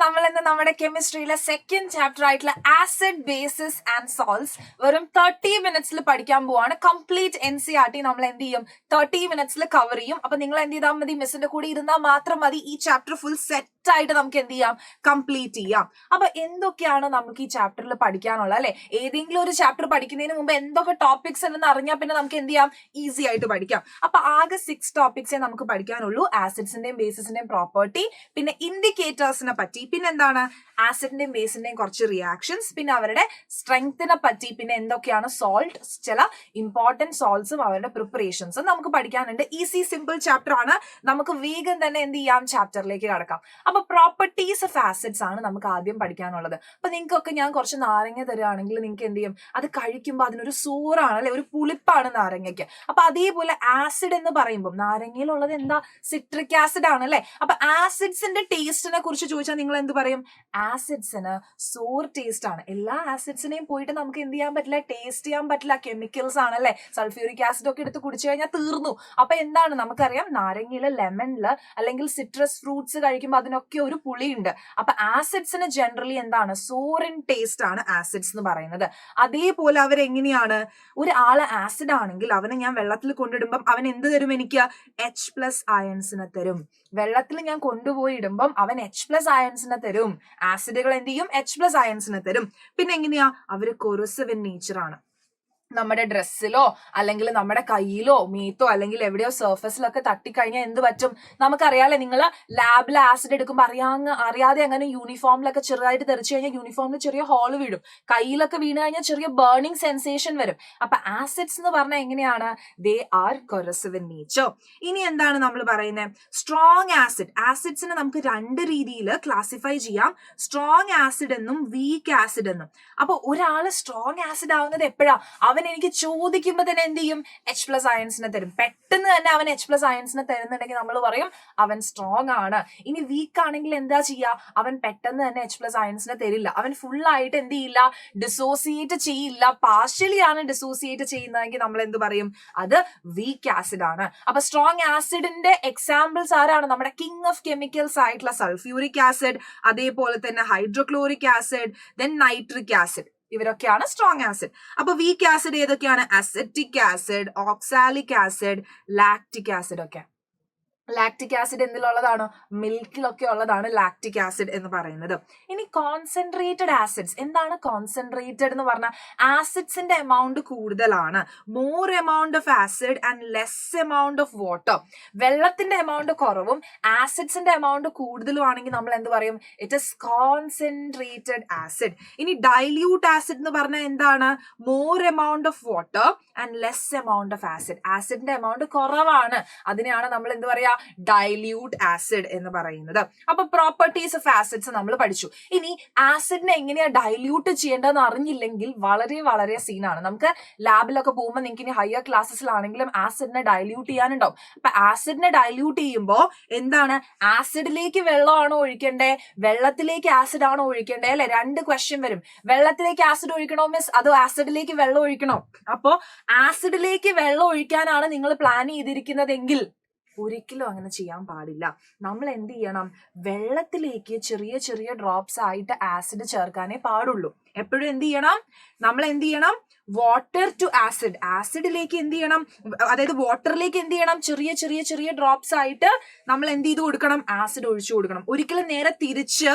നമ്മൾ ഇന്ന് നമ്മുടെ കെമിസ്ട്രിയിലെ സെക്കൻഡ് ചാപ്റ്റർ ആയിട്ടുള്ള ആസിഡ് ബേസിസ് ആൻഡ് സോൾട്സ് വെറും 30 മിനിറ്റ്സിൽ പഠിക്കാൻ പോവാണ്. കംപ്ലീറ്റ് NCERT നമ്മൾ എന്ത് ചെയ്യും 30 മിനിറ്റ്സിൽ കവർ ചെയ്യും. അപ്പൊ നിങ്ങൾ എന്ത് ചെയ്താൽ മതി, മിസ്സിന്റെ കൂടെ ഇരുന്നാൽ മാത്രം മതി. ഈ ചാപ്റ്റർ ഫുൾ സെറ്റ് ആയിട്ട് നമുക്ക് എന്ത് ചെയ്യാം, കംപ്ലീറ്റ് ചെയ്യാം. അപ്പൊ എന്തൊക്കെയാണ് നമുക്ക് ഈ ചാപ്റ്ററിൽ പഠിക്കാനുള്ളത് അല്ലെ? ഏതെങ്കിലും ഒരു ചാപ്റ്റർ പഠിക്കുന്നതിന് മുമ്പ് എന്തൊക്കെ ടോപ്പിക്സ് ഉണ്ടെന്ന് അറിഞ്ഞാൽ പിന്നെ നമുക്ക് എന്ത് ചെയ്യാം, ഈസി ആയിട്ട് പഠിക്കാം. അപ്പൊ ആകെ 6 ടോപ്പിക്സേ നമുക്ക് പഠിക്കാനുള്ളൂ. ആസിഡ്സിന്റെയും ബേസിന്റെയും പ്രോപ്പർട്ടി, പിന്നെ ഇൻഡിക്കേറ്റേഴ്സിനെ പറ്റി, പിന്നെ എന്താണ് ആസിഡിന്റെയും ബേസിന്റെയും കുറച്ച് റിയാക്ഷൻസ്, പിന്നെ അവരുടെ സ്ട്രെങ്തിനെ പറ്റി, പിന്നെ എന്തൊക്കെയാണ് സോൾട്ട്, ചില ഇമ്പോർട്ടന്റ് സോൾട്സും അവരുടെ പ്രിപ്പറേഷൻസും നമുക്ക് പഠിക്കാനുണ്ട്. ഈസി സിമ്പിൾ ചാപ്റ്റർ ആണ്. നമുക്ക് വേഗം തന്നെ എന്ത് ചെയ്യാം, ചാപ്റ്ററിലേക്ക് കടക്കാം. അപ്പൊ പ്രോപ്പർട്ടീസ് ഓഫ് ആസിഡ്സ് ആണ് നമുക്ക് ആദ്യം പഠിക്കാനുള്ളത്. അപ്പൊ നിങ്ങൾക്കൊക്കെ ഞാൻ കുറച്ച് നാരങ്ങ തരുവാണെങ്കിൽ നിങ്ങൾക്ക് എന്ത് ചെയ്യും, അത് കഴിക്കുമ്പോൾ അതിനൊരു സൂറാണ് അല്ലെ, ഒരു പുളിപ്പാണ് നാരങ്ങയ്ക്ക്. അപ്പൊ അതേപോലെ ആസിഡ് എന്ന് പറയുമ്പോൾ നാരങ്ങയിലുള്ളത് എന്താ, സിട്രിക് ആസിഡ് ആണ് അല്ലെ. അപ്പൊ ആസിഡ്സിന്റെ ടേസ്റ്റിനെ കുറിച്ച് ചോദിച്ചാൽ നിങ്ങൾ എന്ത് പറയും, ആസിഡ്സിന് സോർ ടേസ്റ്റ് ആണ്. എല്ലാ ആസിഡ്സിനെയും പോയിട്ട് നമുക്ക് എന്ത് ചെയ്യാൻ പറ്റില്ല, ടേസ്റ്റ് ചെയ്യാൻ പറ്റില്ല, കെമിക്കൽസ് ആണ് അല്ലെ. സൾഫ്യൂരിക് ആസിഡ് ഒക്കെ എടുത്ത് കുടിച്ചു കഴിഞ്ഞാൽ തീർന്നു. അപ്പൊ എന്താണ് നമുക്കറിയാം, നാരങ്ങയില്, ലെമണില് അല്ലെങ്കിൽ സിട്രസ് ഫ്രൂട്ട്സ് കഴിക്കുമ്പോൾ അതിനൊക്കെ ഒരു പുളിയുണ്ട്. അപ്പൊ ആസിഡ്സിന് ജനറലി എന്താണ്, സോറിൻ ടേസ്റ്റ് ആണ് ആസിഡ്സ് എന്ന് പറയുന്നത്. അതേപോലെ അവരെങ്ങനെയാണ്, ഒരു ആള് ആസിഡ് ആണെങ്കിൽ അവനെ ഞാൻ വെള്ളത്തിൽ കൊണ്ടിടുമ്പം അവൻ എന്ത് തരും എനിക്ക്, H+ അയൺസിനെ തരും. വെള്ളത്തിൽ ഞാൻ കൊണ്ടുപോയി ഇടുമ്പം അവൻ H+ അയൺസിനെ തരും. ആസിഡുകൾ എന്ത് ചെയ്യും, H+ അയൺസിനെ തരും. പിന്നെ എങ്ങനെയാ, അവര് കൊറോസിവ് ഇൻ നേച്ചർ ആണ്. നമ്മുടെ ഡ്രസ്സിലോ അല്ലെങ്കിൽ നമ്മുടെ കയ്യിലോ മീത്തോ അല്ലെങ്കിൽ എവിടെയോ സർഫസിലൊക്കെ തട്ടിക്കഴിഞ്ഞാൽ എന്ത് പറ്റും, നമുക്കറിയാലേ. നിങ്ങൾ ലാബിൽ ആസിഡ് എടുക്കുമ്പോൾ അറിയാതെ അങ്ങനെ യൂണിഫോമിലൊക്കെ ചെറുതായിട്ട് തെറിച്ചു കഴിഞ്ഞാൽ യൂണിഫോമിൽ ചെറിയ ഹോൾ വീഴും. കയ്യിലൊക്കെ വീണ് കഴിഞ്ഞാൽ ചെറിയ ബേണിംഗ് സെൻസേഷൻ വരും. അപ്പൊ ആസിഡ്സ് എന്ന് പറഞ്ഞാൽ എങ്ങനെയാണ്, ദേ ആർ കൊറോസിവ് ഇൻ നേച്ചർ. ഇനി എന്താണ് നമ്മൾ പറയുന്നത്, സ്ട്രോങ് ആസിഡ്. ആസിഡ്സിനെ നമുക്ക് 2 രീതിയിൽ ക്ലാസിഫൈ ചെയ്യാം, സ്ട്രോങ് ആസിഡ് എന്നും വീക്ക് ആസിഡ് എന്നും. അപ്പൊ ഒരാള് സ്ട്രോങ് ആസിഡ് ആവുന്നത് എപ്പോഴാ, അവൻ എനിക്ക് ചോദിക്കുമ്പോ തന്നെ എന്ത് ചെയ്യും, H+ അയൺസിനെ തരും. പെട്ടെന്ന് തന്നെ അവൻ H+ അയൺസിനെ തരുന്നുണ്ടെങ്കിൽ നമ്മൾ പറയും അവൻ സ്ട്രോങ് ആണ്. ഇനി വീക്ക് ആണെങ്കിൽ എന്താ ചെയ്യാ, അവൻ പെട്ടെന്ന് തന്നെ H+ അയൺസിനെ തരില്ല. അവൻ ഫുൾ ആയിട്ട് എന്ത് ചെയ്യില്ല, ഡിസോസിയേറ്റ് ചെയ്യില്ല, പാർഷ്യലി ആണ് ഡിസോസിയേറ്റ് ചെയ്യുന്നതെങ്കിൽ നമ്മൾ എന്ത് പറയും, അത് വീക്ക് ആസിഡ് ആണ്. അപ്പൊ സ്ട്രോങ് ആസിഡിന്റെ എക്സാമ്പിൾസ് ആരാണ്, നമ്മുടെ കിങ് ഓഫ് കെമിക്കൽസ് ആയിട്ടുള്ള സൾഫ്യൂരിക് ആസിഡ്, അതേപോലെ തന്നെ hydrochloric acid, then nitric acid. ഇവരൊക്കെയാണ് സ്ട്രോങ് ആസിഡ്. അപ്പൊ വീക്ക് ആസിഡ് ഏതൊക്കെയാണ്, acetic acid, oxalic acid, lactic acid ഒക്കെ. ലാക്റ്റിക് ആസിഡ് എന്തിലുള്ളതാണ്, മിൽക്കിലൊക്കെ ഉള്ളതാണ് ലാക്റ്റിക് ആസിഡ് എന്ന് പറയുന്നത്. ഇനി കോൺസെൻട്രേറ്റഡ് ആസിഡ്സ്. എന്താണ് കോൺസെൻട്രേറ്റഡ് എന്ന് പറഞ്ഞാൽ, ആസിഡ്സിന്റെ എമൗണ്ട് കൂടുതലാണ്, more amount of acid and less amount of water. വെള്ളത്തിന്റെ എമൗണ്ട് കുറവും ആസിഡ്സിന്റെ എമൗണ്ട് കൂടുതലും ആണെങ്കിൽ നമ്മൾ എന്ത് പറയും, ഇറ്റ് ഇസ് കോൺസെൻട്രേറ്റഡ് ആസിഡ്. ഇനി ഡൈല്യൂട്ട് ആസിഡ് എന്ന് പറഞ്ഞാൽ എന്താണ്, more amount of water and less amount of acid. ആസിഡിന്റെ എമൗണ്ട് കുറവാണ്, അതിനെയാണ് നമ്മൾ എന്ത് പറയാ, ഡൈല്യൂട്ട് ആസിഡ് എന്ന് പറയുന്നത്. അപ്പൊ പ്രോപ്പർട്ടീസ് ഓഫ് ആസിഡ്സ് നമ്മൾ പഠിച്ചു. ഇനി ആസിഡിനെ എങ്ങനെയാ ഡൈല്യൂട്ട് ചെയ്യേണ്ടതെന്ന് അറിഞ്ഞില്ലെങ്കിൽ വളരെ വളരെ സീനാണ്. നമുക്ക് ലാബിലൊക്കെ പോകുമ്പോൾ നിങ്ങൾക്ക് ഇനി ഹയർ ക്ലാസ്സസിലാണെങ്കിലും ആസിഡിനെ ഡൈല്യൂട്ട് ചെയ്യാനുണ്ടാവും. അപ്പൊ ആസിഡിനെ ഡൈല്യൂട്ട് ചെയ്യുമ്പോൾ എന്താണ്, ആസിഡിലേക്ക് വെള്ളമാണോ ഒഴിക്കണ്ടേ, വെള്ളത്തിലേക്ക് ആസിഡ് ആണോ ഒഴിക്കണ്ടേ അല്ലെ, 2 ക്വസ്റ്റ്യൻ വരും. വെള്ളത്തിലേക്ക് ആസിഡ് ഒഴിക്കണോ മിസ്, അതോ ആസിഡിലേക്ക് വെള്ളം ഒഴിക്കണോ? അപ്പോ ആസിഡിലേക്ക് വെള്ളം ഒഴിക്കാനാണ് നിങ്ങൾ പ്ലാൻ ചെയ്തിരിക്കുന്നതെങ്കിൽ ഒരിക്കലും അങ്ങനെ ചെയ്യാൻ പാടില്ല. നമ്മൾ എന്ത് ചെയ്യണം, വെള്ളത്തിലേക്ക് ചെറിയ ചെറിയ ഡ്രോപ്സ് ആയിട്ട് ആസിഡ് ചേർക്കാനേ പാടുള്ളൂ. എപ്പോഴും എന്ത് ചെയ്യണം, നമ്മൾ എന്ത് ചെയ്യണം, വാട്ടർ ടു ആസിഡ്, ആസിഡിലേക്ക് എന്ത് ചെയ്യണം, അതായത് വാട്ടറിലേക്ക് എന്ത് ചെയ്യണം, ചെറിയ ചെറിയ ചെറിയ ഡ്രോപ്സ് ആയിട്ട് നമ്മൾ എന്ത് ചെയ്ത് കൊടുക്കണം, ആസിഡ് ഒഴിച്ചു കൊടുക്കണം. ഒരിക്കലും നേരെ തിരിച്ച്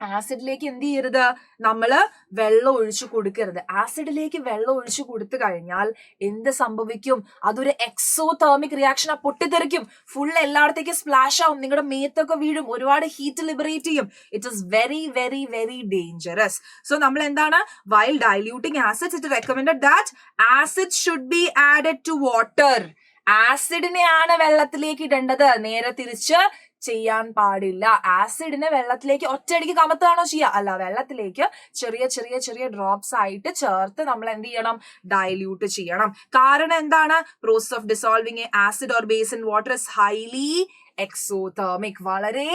ആസിഡിലേക്ക് എന്ത് ചെയ്യരുത്, നമ്മള് വെള്ളം ഒഴിച്ചു കൊടുക്കരുത്. ആസിഡിലേക്ക് വെള്ളം ഒഴിച്ചു കൊടുത്തു കഴിഞ്ഞാൽ എന്ത് സംഭവിക്കും, അതൊരു എക്സോതെർമിക് റിയാക്ഷൻ, പൊട്ടിത്തെറിക്കും, ഫുൾ എല്ലായിടത്തേക്കും സ്പ്ലാഷ് ആവും, നിങ്ങളുടെ മേത്തൊക്കെ വീഴും, ഒരുപാട് ഹീറ്റ് ലിബറേറ്റ് ചെയ്യും. It is very very very dangerous. So നമ്മൾ എന്താണ്, while diluting acids it recommended that acid should be added to water. ആസിഡിനെയാണ് വെള്ളത്തിലേക്ക് ഇടേണ്ടത്, നേരെ തിരിച്ച് ചെയ്യാൻ പാടില്ല. ആസിഡിനെ വെള്ളത്തിലേക്ക് ഒറ്റയടിക്ക് കമത്താണോ ചെയ്യുക, അല്ല, വെള്ളത്തിലേക്ക് ചെറിയ ചെറിയ ചെറിയ ഡ്രോപ്സ് ആയിട്ട് ചേർത്ത് നമ്മൾ എന്ത് ചെയ്യണം, ഡൈല്യൂട്ട് ചെയ്യണം. കാരണം എന്താണ്, process of dissolving A acid or base in water is highly exothermic. വളരെ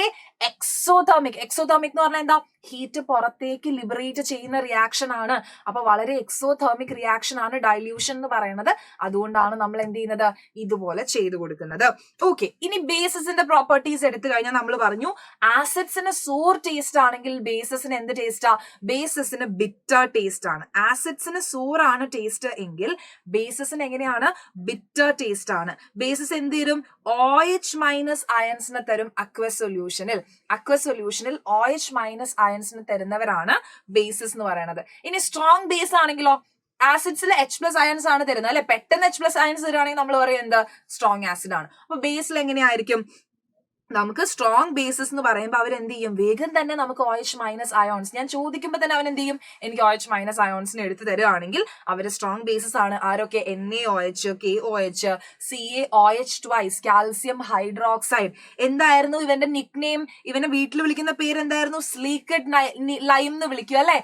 എക്സോതേർമിക് എന്ന് പറഞ്ഞാൽ എന്താ, ഹീറ്റ് പുറത്തേക്ക് ലിബറേറ്റ് ചെയ്യുന്ന റിയാക്ഷൻ ആണ്. അപ്പൊ വളരെ എക്സോതേർമിക് റിയാക്ഷൻ ആണ് ഡൈല്യൂഷൻ എന്ന് പറയുന്നത്. അതുകൊണ്ടാണ് നമ്മൾ എന്ത് ചെയ്യുന്നത്, ഇതുപോലെ ചെയ്തു കൊടുക്കുന്നത്. ഓക്കെ, ഇനി ബേസിന്റെ പ്രോപ്പർട്ടീസ് എടുത്തു കഴിഞ്ഞാൽ നമ്മൾ പറഞ്ഞു ആസിഡ്സിന് സോർ ടേസ്റ്റ് ആണെങ്കിൽ ബേസിന് എന്ത് ടേസ്റ്റാ, ബേസിന് ബിറ്റർ ടേസ്റ്റ് ആണ്. ആസിഡ്സിന് സോർ ആണ് ടേസ്റ്റ് എങ്കിൽ ബേസിന് എങ്ങനെയാണ്, ബിറ്റർ ടേസ്റ്റ് ആണ്. ബേസിസ് എന്ത് തരും, OH മൈനസ് അയൺസിനെ തരും അക്വസ് സൊല്യൂഷനിൽ. അക്വസ് സൊല്യൂഷനിൽ OH മൈനസ് അയൺസിന് തരുന്നവരാണ് ബേസിസ് എന്ന് പറയുന്നത്. ഇനി സ്ട്രോങ് ബേസ് ആണെങ്കിലോ, ആസിഡ്സിൽ H+ അയൺസ് ആണ് തരുന്നത് അല്ലെ. പെട്ടെന്ന് H+ അയൺസ് തരുവാണെങ്കിൽ നമ്മൾ പറയും എന്താ, സ്ട്രോങ് ആസിഡ് ആണ്. അപ്പൊ ബേസിൽ എങ്ങനെയായിരിക്കും, നമുക്ക് സ്ട്രോങ് ബേസിസ് എന്ന് പറയുമ്പോൾ അവർ എന്ത് ചെയ്യും, വേഗം തന്നെ നമുക്ക് OH മൈനസ് അയോൺസ്, ഞാൻ ചോദിക്കുമ്പോൾ തന്നെ അവൻ എന്ത് ചെയ്യും, എനിക്ക് OH മൈനസ് അയോൺസിന് എടുത്തു തരുവാണെങ്കിൽ അവർ സ്ട്രോങ് ബേസിസ് ആണ്. ആരൊക്കെ, NaOH, KOH, CaOH twice, calcium hydroxide. എന്തായിരുന്നു ഇവന്റെ നിക് നെയിം, ഇവനെ വീട്ടിൽ വിളിക്കുന്ന പേര് എന്തായിരുന്നു, സ്ലീക്കഡ് ലൈം എന്ന് വിളിക്കും അല്ലെ.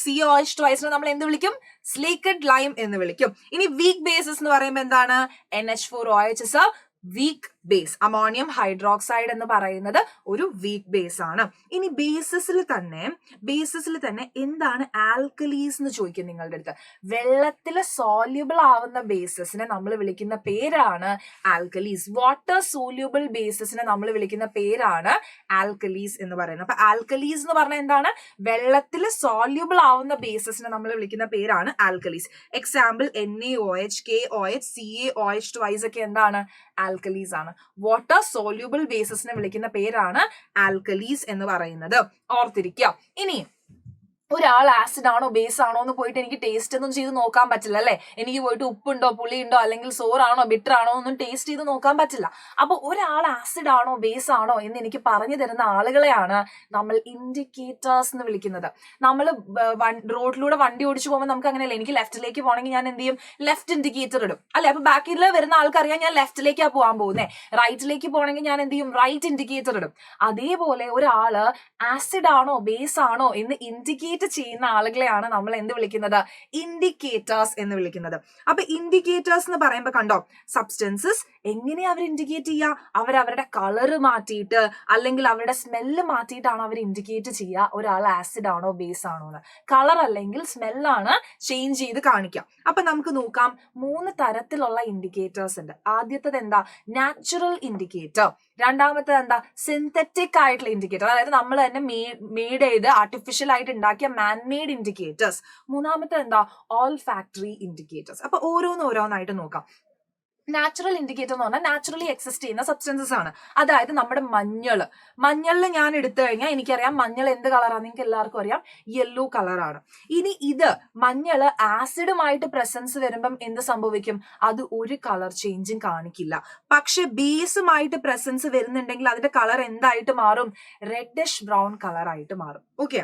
CaOH twice നമ്മൾ എന്ത് വിളിക്കും, സ്ലീക്കഡ് ലൈം എന്ന് വിളിക്കും. ഇനി വീക്ക് ബേസിസ് എന്ന് പറയുമ്പോൾ എന്താണ്, NH4OH is a weak base. Ammonium hydroxide എന്ന് പറയുന്നത് ഒരു വീക്ക് ബേസ് ആണ്. ഇനി ബേസിസിൽ തന്നെ എന്താണ് ആൽക്കലീസ് എന്ന് ചോദിക്കും നിങ്ങളുടെ അടുത്ത്. വെള്ളത്തിൽ സോല്യൂബിൾ ആവുന്ന ബേസിസിനെ നമ്മൾ വിളിക്കുന്ന പേരാണ് ആൽക്കലീസ്. വാട്ടർ സോല്യൂബിൾ ബേസിസിനെ നമ്മൾ വിളിക്കുന്ന പേരാണ് ആൽക്കലീസ് എന്ന് പറയുന്നത്. അപ്പൊ ആൽക്കലീസ് എന്ന് പറഞ്ഞാൽ എന്താണ്, വെള്ളത്തിൽ സോല്യൂബിൾ ആവുന്ന ബേസിസിനെ നമ്മൾ വിളിക്കുന്ന പേരാണ് alkalis. Example NaOH, KOH, CaOH twice ഒക്കെ എന്താണ്, ആൽക്കലീസ് ആണ്. വാട്ടർ സോല്യൂബിൾ ബേസിസിനെ വിളിക്കുന്ന പേരാണ് ആൽക്കലീസ് എന്ന് പറയുന്നത്. ഓർത്തിരിക്കുക. ഇനി ഒരാൾ ആസിഡ് ആണോ ബേസ് ആണോ എന്ന് പോയിട്ട് എനിക്ക് ടേസ്റ്റ് ഒന്നും ചെയ്ത് നോക്കാൻ പറ്റില്ല അല്ലെ. എനിക്ക് പോയിട്ട് ഉപ്പുണ്ടോ പുളിയുണ്ടോ അല്ലെങ്കിൽ സോറാണോ ബിറ്റർ ആണോ ഒന്നും ടേസ്റ്റ് ചെയ്ത് നോക്കാൻ പറ്റില്ല. അപ്പൊ ഒരാൾ ആസിഡ് ആണോ ബേസ് ആണോ എന്ന് എനിക്ക് പറഞ്ഞു തരുന്ന ആളുകളെയാണ് നമ്മൾ ഇൻഡിക്കേറ്റേഴ്സ് എന്ന് വിളിക്കുന്നത്. നമ്മൾ റോഡിലൂടെ വണ്ടി ഓടിച്ചു പോകുമ്പോൾ നമുക്ക് അങ്ങനെയല്ല, എനിക്ക് ലെഫ്റ്റിലേക്ക് പോകണമെങ്കിൽ ഞാൻ എന്ത് ചെയ്യും, ലെഫ്റ്റ് ഇൻഡിക്കേറ്റർ ഇടും അല്ലെ. അപ്പൊ ബാക്കിൽ വരുന്ന ആൾക്കറിയാം ഞാൻ ലെഫ്റ്റിലേക്കാ പോകാൻ പോകുന്നത്. റൈറ്റിലേക്ക് പോകണമെങ്കിൽ ഞാൻ എന്ത് ചെയ്യും, റൈറ്റ് ഇൻഡിക്കേറ്റർ ഇടും. അതേപോലെ ഒരാള് ആസിഡ് ആണോ ബേസ് ആണോ എന്ന് ഇൻഡിക്കേറ്റ് ചെയ്യുന്ന ആളുകളെയാണ് നമ്മൾ എന്ത് വിളിക്കുന്നത്, ഇൻഡിക്കേറ്റേഴ്സ് എന്ന് വിളിക്കുന്നത്. അപ്പൊ ഇൻഡിക്കേറ്റേഴ്സ് എന്ന് പറയുമ്പോൾ കണ്ടോ, സബ്സ്റ്റൻസസ് എങ്ങനെയാ അവർ ഇൻഡിക്കേറ്റ് ചെയ്യുക, അവരുടെ കളറ് മാറ്റിയിട്ട് അല്ലെങ്കിൽ അവരുടെ സ്മെല്ല് മാറ്റിയിട്ടാണ് അവർ ഇൻഡിക്കേറ്റ് ചെയ്യുക ഒരാൾ ആസിഡ് ആണോ ബേസ് ആണോ എന്ന്. കളർ അല്ലെങ്കിൽ സ്മെല്ലാണ് ചേഞ്ച് ചെയ്ത് കാണിക്കുക. അപ്പൊ നമുക്ക് നോക്കാം, 3 തരത്തിലുള്ള ഇൻഡിക്കേറ്റേഴ്സ് ഉണ്ട്. ആദ്യത്തത് എന്താ, നാച്ചുറൽ ഇൻഡിക്കേറ്റർ. രണ്ടാമത്തത് എന്താ, സിന്തറ്റിക് ആയിട്ടുള്ള ഇൻഡിക്കേറ്റർ, അതായത് നമ്മൾ തന്നെ മെയ്ഡ് ചെയ്ത് ആർട്ടിഫിഷ്യൽ ആയിട്ട് ഉണ്ടാക്കിയ മാൻമെയ്ഡ് ഇൻഡിക്കേറ്റേഴ്സ്. മൂന്നാമത്തെ എന്താ, ഓൾ ഫാക്ടറി ഇൻഡിക്കേറ്റേഴ്സ്. അപ്പൊ ഓരോന്നായിട്ട് നോക്കാം. നാച്ചുറൽ ഇൻഡിക്കേറ്റർ എന്ന് പറഞ്ഞാൽ നാച്ചുറലി എക്സിസ്റ്റ് ചെയ്യുന്ന സബ്സ്റ്റൻസസ് ആണ്. അതായത് നമ്മുടെ മഞ്ഞളിൽ ഞാൻ എടുത്തു കഴിഞ്ഞാൽ എനിക്കറിയാം മഞ്ഞൾ എന്ത് കളറാണ്, നിങ്ങൾക്ക് എല്ലാവർക്കും അറിയാം, യെല്ലോ കളറാണ്. ഇനി ഇത് മഞ്ഞള് ആസിഡുമായിട്ട് പ്രസൻസ് വരുമ്പം എന്ത് സംഭവിക്കും, അത് ഒരു കളർ ചേഞ്ചും കാണിക്കില്ല. പക്ഷെ ബേസുമായിട്ട് പ്രസൻസ് വരുന്നുണ്ടെങ്കിൽ അതിന്റെ കളർ എന്തായിട്ട് മാറും, റെഡിഷ് ബ്രൗൺ കളർ ആയിട്ട് മാറും. ഓക്കെ,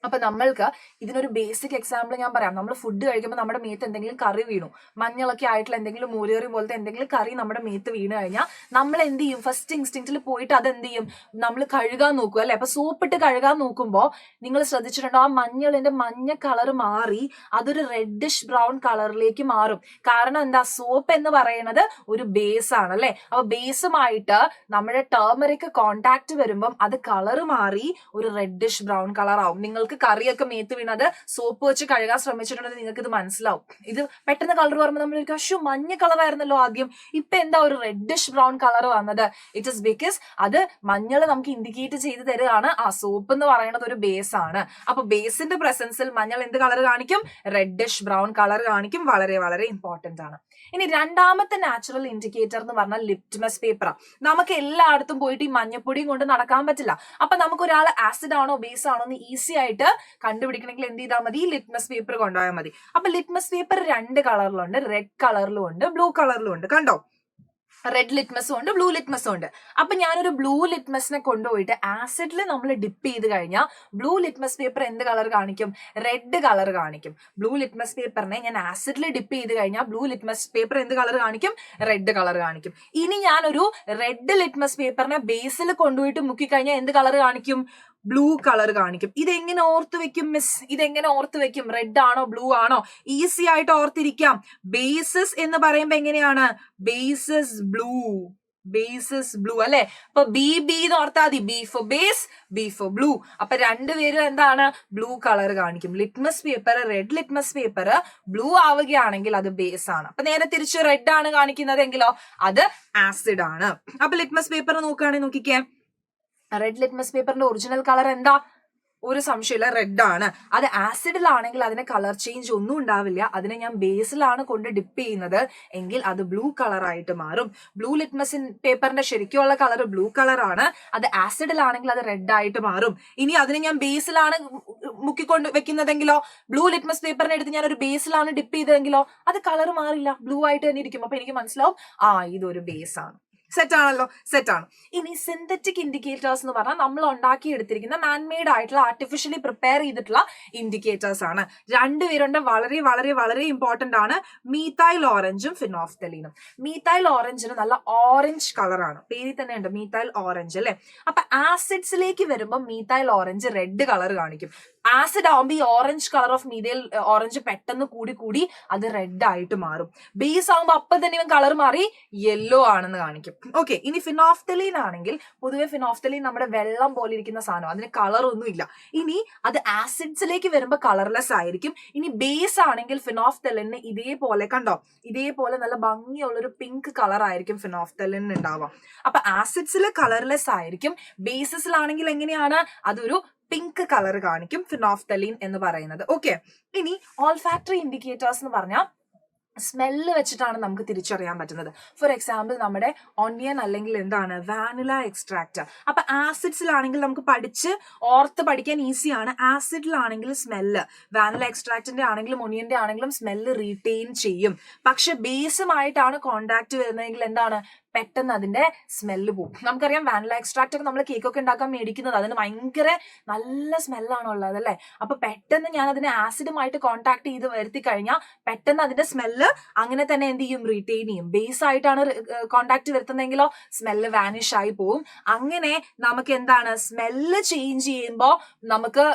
അപ്പൊ നമ്മൾക്ക് ഇതിനൊരു ബേസിക് എക്സാമ്പിൾ ഞാൻ പറയാം. നമ്മൾ ഫുഡ് കഴിക്കുമ്പോൾ നമ്മുടെ മേത്ത് എന്തെങ്കിലും കറി വീണു, മഞ്ഞളൊക്കെ ആയിട്ടുള്ള എന്തെങ്കിലും മൂലേറി പോലത്തെ എന്തെങ്കിലും കറി നമ്മുടെ മേത്ത് വീണ് കഴിഞ്ഞാൽ നമ്മൾ എന്ത് ചെയ്യും, ഫസ്റ്റ് ഇൻസ്റ്റിങ്ക്റ്റിൽ പോയിട്ട് അത് എന്ത് ചെയ്യും, നമ്മൾ കഴുകാൻ നോക്കും അല്ലെ. അപ്പൊ സോപ്പിട്ട് കഴുകാൻ നോക്കുമ്പോൾ നിങ്ങൾ ശ്രദ്ധിച്ചിട്ടുണ്ടോ, ആ മഞ്ഞളിന്റെ മഞ്ഞ കളർ മാറി അതൊരു റെഡിഷ് ബ്രൗൺ കളറിലേക്ക് മാറും. കാരണം എന്താ, സോപ്പ് എന്ന് പറയുന്നത് ഒരു ബേസ് ആണ് അല്ലെ. അപ്പൊ ബേസുമായിട്ട് നമ്മുടെ ടേമറിക് കോണ്ടാക്ട് വരുമ്പം അത് കളർ മാറി ഒരു റെഡിഷ് ബ്രൗൺ കളർ ആവും. നിങ്ങൾ കറിയൊക്കെ മേത്ത് വീണത് സോപ്പ് വെച്ച് കഴുകാൻ ശ്രമിച്ചിട്ടുണ്ടെങ്കിൽ നിങ്ങൾക്ക് ഇത് മനസ്സിലാവും. ഇത് പെട്ടെന്ന് കളർ വരുമ്പോൾ നമ്മൾ അശ്വ മഞ്ഞ കളർ ആയിരുന്നല്ലോ ആദ്യം, ഇപ്പൊ എന്താ ഒരു റെഡിഷ് ബ്രൗൺ കളർ വന്നത്. ഇറ്റ് ഇസ് ബിക്കോസ് അത് മഞ്ഞൾ നമുക്ക് ഇൻഡിക്കേറ്റ് ചെയ്ത് തരുകയാണ് ആ സോപ്പ് എന്ന് പറയുന്നത് ഒരു ബേസ് ആണ്. അപ്പൊ ബേസിന്റെ പ്രസൻസിൽ മഞ്ഞൾ എന്ത് കളർ കാണിക്കും, റെഡിഷ് ബ്രൗൺ കളർ കാണിക്കും. വളരെ വളരെ ഇമ്പോർട്ടന്റ് ആണ്. ഇനി രണ്ടാമത്തെ നാച്ചുറൽ ഇൻഡിക്കേറ്റർ എന്ന് പറഞ്ഞാൽ ലിറ്റ്മസ് പേപ്പറാണ്. നമുക്ക് എല്ലായിടത്തും പോയിട്ട് ഈ മഞ്ഞപ്പൊടിയും കൊണ്ട് നടക്കാൻ പറ്റില്ല. അപ്പൊ നമുക്ക് ഒരാൾ ആസിഡ് ആണോ ബേസ് ആണോ എന്ന് ഈസി ആയിട്ട് കണ്ടുപിടിക്കണമെങ്കിൽ എന്ത് ചെയ്താൽ മതി, ലിറ്റ്മസ് പേപ്പർ കൊണ്ടുപോയാൽ മതി. അപ്പൊ ലിറ്റ്മസ് പേപ്പർ 2 കളറിലുണ്ട്, റെഡ് കളറിലും ഉണ്ട്, ബ്ലൂ കളറിലും ഉണ്ട്. കണ്ടോ, റെഡ് ലിറ്റ്മസും ഉണ്ട്, ബ്ലൂ ലിറ്റ്മസും ഉണ്ട്. അപ്പൊ ഞാനൊരു ബ്ലൂ ലിറ്റ്മസിനെ കൊണ്ടുപോയിട്ട് ആസിഡിൽ നമ്മൾ ഡിപ്പ് ചെയ്ത് കഴിഞ്ഞാൽ ബ്ലൂ ലിറ്റ്മസ് പേപ്പർ എന്ത് കളർ കാണിക്കും, റെഡ് കളർ കാണിക്കും. ബ്ലൂ ലിറ്റ്മസ് പേപ്പറിനെ ഞാൻ ആസിഡിൽ ഡിപ്പ് ചെയ്ത് കഴിഞ്ഞാൽ ബ്ലൂ ലിറ്റ്മസ് പേപ്പർ എന്ത് കളർ കാണിക്കും, റെഡ് കളർ കാണിക്കും. ഇനി ഞാനൊരു റെഡ് ലിറ്റ്മസ് പേപ്പറിനെ ബേസിൽ കൊണ്ടുപോയിട്ട് മുക്കിക്കഴിഞ്ഞാൽ എന്ത് കളർ കാണിക്കും, ബ്ലൂ കളർ കാണിക്കും. ഇതെങ്ങനെ ഓർത്ത് വെക്കും മിസ്, ഇതെങ്ങനെ ഓർത്ത് വെക്കും, റെഡ് ആണോ ബ്ലൂ ആണോ, ഈസി ആയിട്ട് ഓർത്തിരിക്കാം. ബേസസ് എന്ന് പറയുമ്പോ എങ്ങനെയാണ്, ബേസസ് ബ്ലൂ, ബേസസ് ബ്ലൂ അല്ലെ. അപ്പൊ ബി എന്ന് ഓർത്താൽ മതി. B for base, B for blue. അപ്പൊ രണ്ടുപേരും എന്താണ്, ബ്ലൂ കളർ കാണിക്കും. Litmus paper, red litmus paper blue ആവുകയാണെങ്കിൽ അത് ബേസ് ആണ്. അപ്പൊ നേരെ തിരിച്ച് റെഡ് ആണ് കാണിക്കുന്നതെങ്കിലോ അത് ആസിഡ് ആണ്. അപ്പൊ ലിറ്റ്മസ് പേപ്പർ നോക്കുകയാണെങ്കിൽ നോക്കിക്കേ, റെഡ് ലിറ്റ്മസ് പേപ്പറിന്റെ ഒറിജിനൽ കളർ എന്താ, ഒരു സംശയമില്ല റെഡ് ആണ്. അത് ആസിഡിലാണെങ്കിൽ അതിന് കളർ ചേഞ്ച് ഒന്നും ഉണ്ടാവില്ല. അതിനെ ഞാൻ ബേസിലാണ് കൊണ്ട് ഡിപ്പ് ചെയ്യുന്നത് എങ്കിൽ അത് ബ്ലൂ കളർ ആയിട്ട് മാറും. ബ്ലൂ ലിറ്റ്മസ് പേപ്പറിന്റെ ശരിക്കുള്ള കളർ ബ്ലൂ കളർ ആണ്. അത് ആസിഡിലാണെങ്കിൽ അത് റെഡ് ആയിട്ട് മാറും. ഇനി അതിനെ ഞാൻ ബേസിലാണ് മുക്കിക്കൊണ്ട് വെക്കുന്നതെങ്കിലോ, ബ്ലൂ ലിറ്റ്മസ് പേപ്പറിനെ എടുത്ത് ഞാൻ ഒരു ബേസിലാണ് ഡിപ്പ് ചെയ്തതെങ്കിലോ അത് കളർ മാറില്ല, ബ്ലൂ ആയിട്ട് തന്നെ ഇരിക്കും. അപ്പൊ എനിക്ക് മനസ്സിലാവും ഇതൊരു ബേസ് ആണ്. സെറ്റ് ആണല്ലോ, സെറ്റ് ആണ്. ഇനി സിന്തറ്റിക് ഇൻഡിക്കേറ്റേഴ്സ് എന്ന് പറഞ്ഞാൽ നമ്മൾ ഉണ്ടാക്കിയെടുത്തിരിക്കുന്ന മാൻമെയ്ഡ് ആയിട്ടുള്ള ആർട്ടിഫിഷ്യലി പ്രിപ്പയർ ചെയ്തിട്ടുള്ള ഇൻഡിക്കേറ്റേഴ്സ് ആണ്. രണ്ടുപേരുണ്ട്, വളരെ വളരെ വളരെ ഇമ്പോർട്ടന്റ് ആണ്. മീത്തൈൽ ഓറഞ്ചും ഫിനോഫ്തലീനും. മീത്തൈൽ ഓറഞ്ചിന് നല്ല ഓറഞ്ച് കളറാണ്, പേരിൽ തന്നെ ഉണ്ട് മീത്തൈൽ ഓറഞ്ച് അല്ലെ. അപ്പൊ ആസിഡ്സിലേക്ക് വരുമ്പോൾ മീത്തൈൽ ഓറഞ്ച് റെഡ് കളർ കാണിക്കും. ആസിഡ് ആവുമ്പോൾ ഈ orange colour of methyl orange പെട്ടെന്ന് കൂടി കൂടി അത് റെഡ് ആയിട്ട് മാറും. ബേസ് ആവുമ്പോൾ അപ്പൊ തന്നെ ഇവൻ കളർ മാറി യെല്ലോ ആണെന്ന് കാണിക്കും. ഓക്കെ, ഇനി ഫിനോഫ്തലീൻ ആണെങ്കിൽ പൊതുവെ ഫിനോഫ്തലീൻ നമ്മുടെ വെള്ളം പോലെ ഇരിക്കുന്ന സാധനം, അതിന് കളർ ഒന്നും ഇല്ല. ഇനി അത് ആസിഡ്സിലേക്ക് വരുമ്പോൾ കളർലെസ് ആയിരിക്കും. ഇനി ബേസ് ആണെങ്കിൽ ഫിനോഫ്തലിന് ഇതേപോലെ കണ്ടോ, ഇതേപോലെ നല്ല ഭംഗിയുള്ളൊരു പിങ്ക് കളർ ആയിരിക്കും ഫിനോഫ്തലിന് ഉണ്ടാവാം. അപ്പൊ ആസിഡ്സിൽ കളർലെസ് ആയിരിക്കും, ബേസിസിലാണെങ്കിൽ എങ്ങനെയാണ്, അതൊരു പിങ്ക് കളർ കാണിക്കും ഫിനോഫ്തലീൻ എന്ന് പറയുന്നത്. ഓക്കെ, ഇനി ഓൾഫാക്ടറി ഇൻഡിക്കേറ്റേഴ്സ് എന്ന് പറഞ്ഞാൽ സ്മെല്ല് വെച്ചിട്ടാണ് നമുക്ക് തിരിച്ചറിയാൻ പറ്റുന്നത്. ഫോർ എക്സാമ്പിൾ നമ്മുടെ ഓണിയൻ അല്ലെങ്കിൽ എന്താണ് വാനില എക്സ്ട്രാക്ട്. അപ്പൊ ആസിഡ്സിലാണെങ്കിൽ നമുക്ക് ഓർത്ത് പഠിക്കാൻ ഈസിയാണ്. ആസിഡിലാണെങ്കിൽ സ്മെല്ല്, വാനില എക്സ്ട്രാക്റ്റിന്റെ ആണെങ്കിലും ഒണിയന്റെ ആണെങ്കിലും സ്മെല്ല് റീറ്റെയിൻ ചെയ്യും. പക്ഷെ ബേസുമായിട്ടാണ് കോണ്ടാക്ട് വരുന്നതെങ്കിൽ എന്താണ്, പെട്ടെന്ന് അതിന്റെ സ്മെല്ല് പോകും. നമുക്കറിയാം വാനില എക്സ്ട്രാക്ട് ഒക്കെ നമ്മൾ കേക്കൊക്കെ ഉണ്ടാക്കാൻ മേടിക്കുന്നത് അതിന് ഭയങ്കര നല്ല സ്മെല്ലാണ് ഉള്ളത് അല്ലെ. അപ്പൊ പെട്ടെന്ന് ഞാൻ അതിനെ ആസിഡുമായിട്ട് കോണ്ടാക്ട് ചെയ്ത് വരുത്തി കഴിഞ്ഞാൽ പെട്ടെന്ന് അതിന്റെ സ്മെല്ല് അങ്ങനെ തന്നെ എന്ത് ചെയ്യും, റീറ്റെയിൻ ചെയ്യും. ബേസ് ആയിട്ടാണ് കോണ്ടാക്ട് വരുത്തുന്നതെങ്കിലോ സ്മെല്ല് വാനിഷ് ആയി പോവും. അങ്ങനെ നമുക്ക് എന്താണ്, സ്മെല്ല് ചേഞ്ച് ചെയ്യുമ്പോൾ നമുക്ക്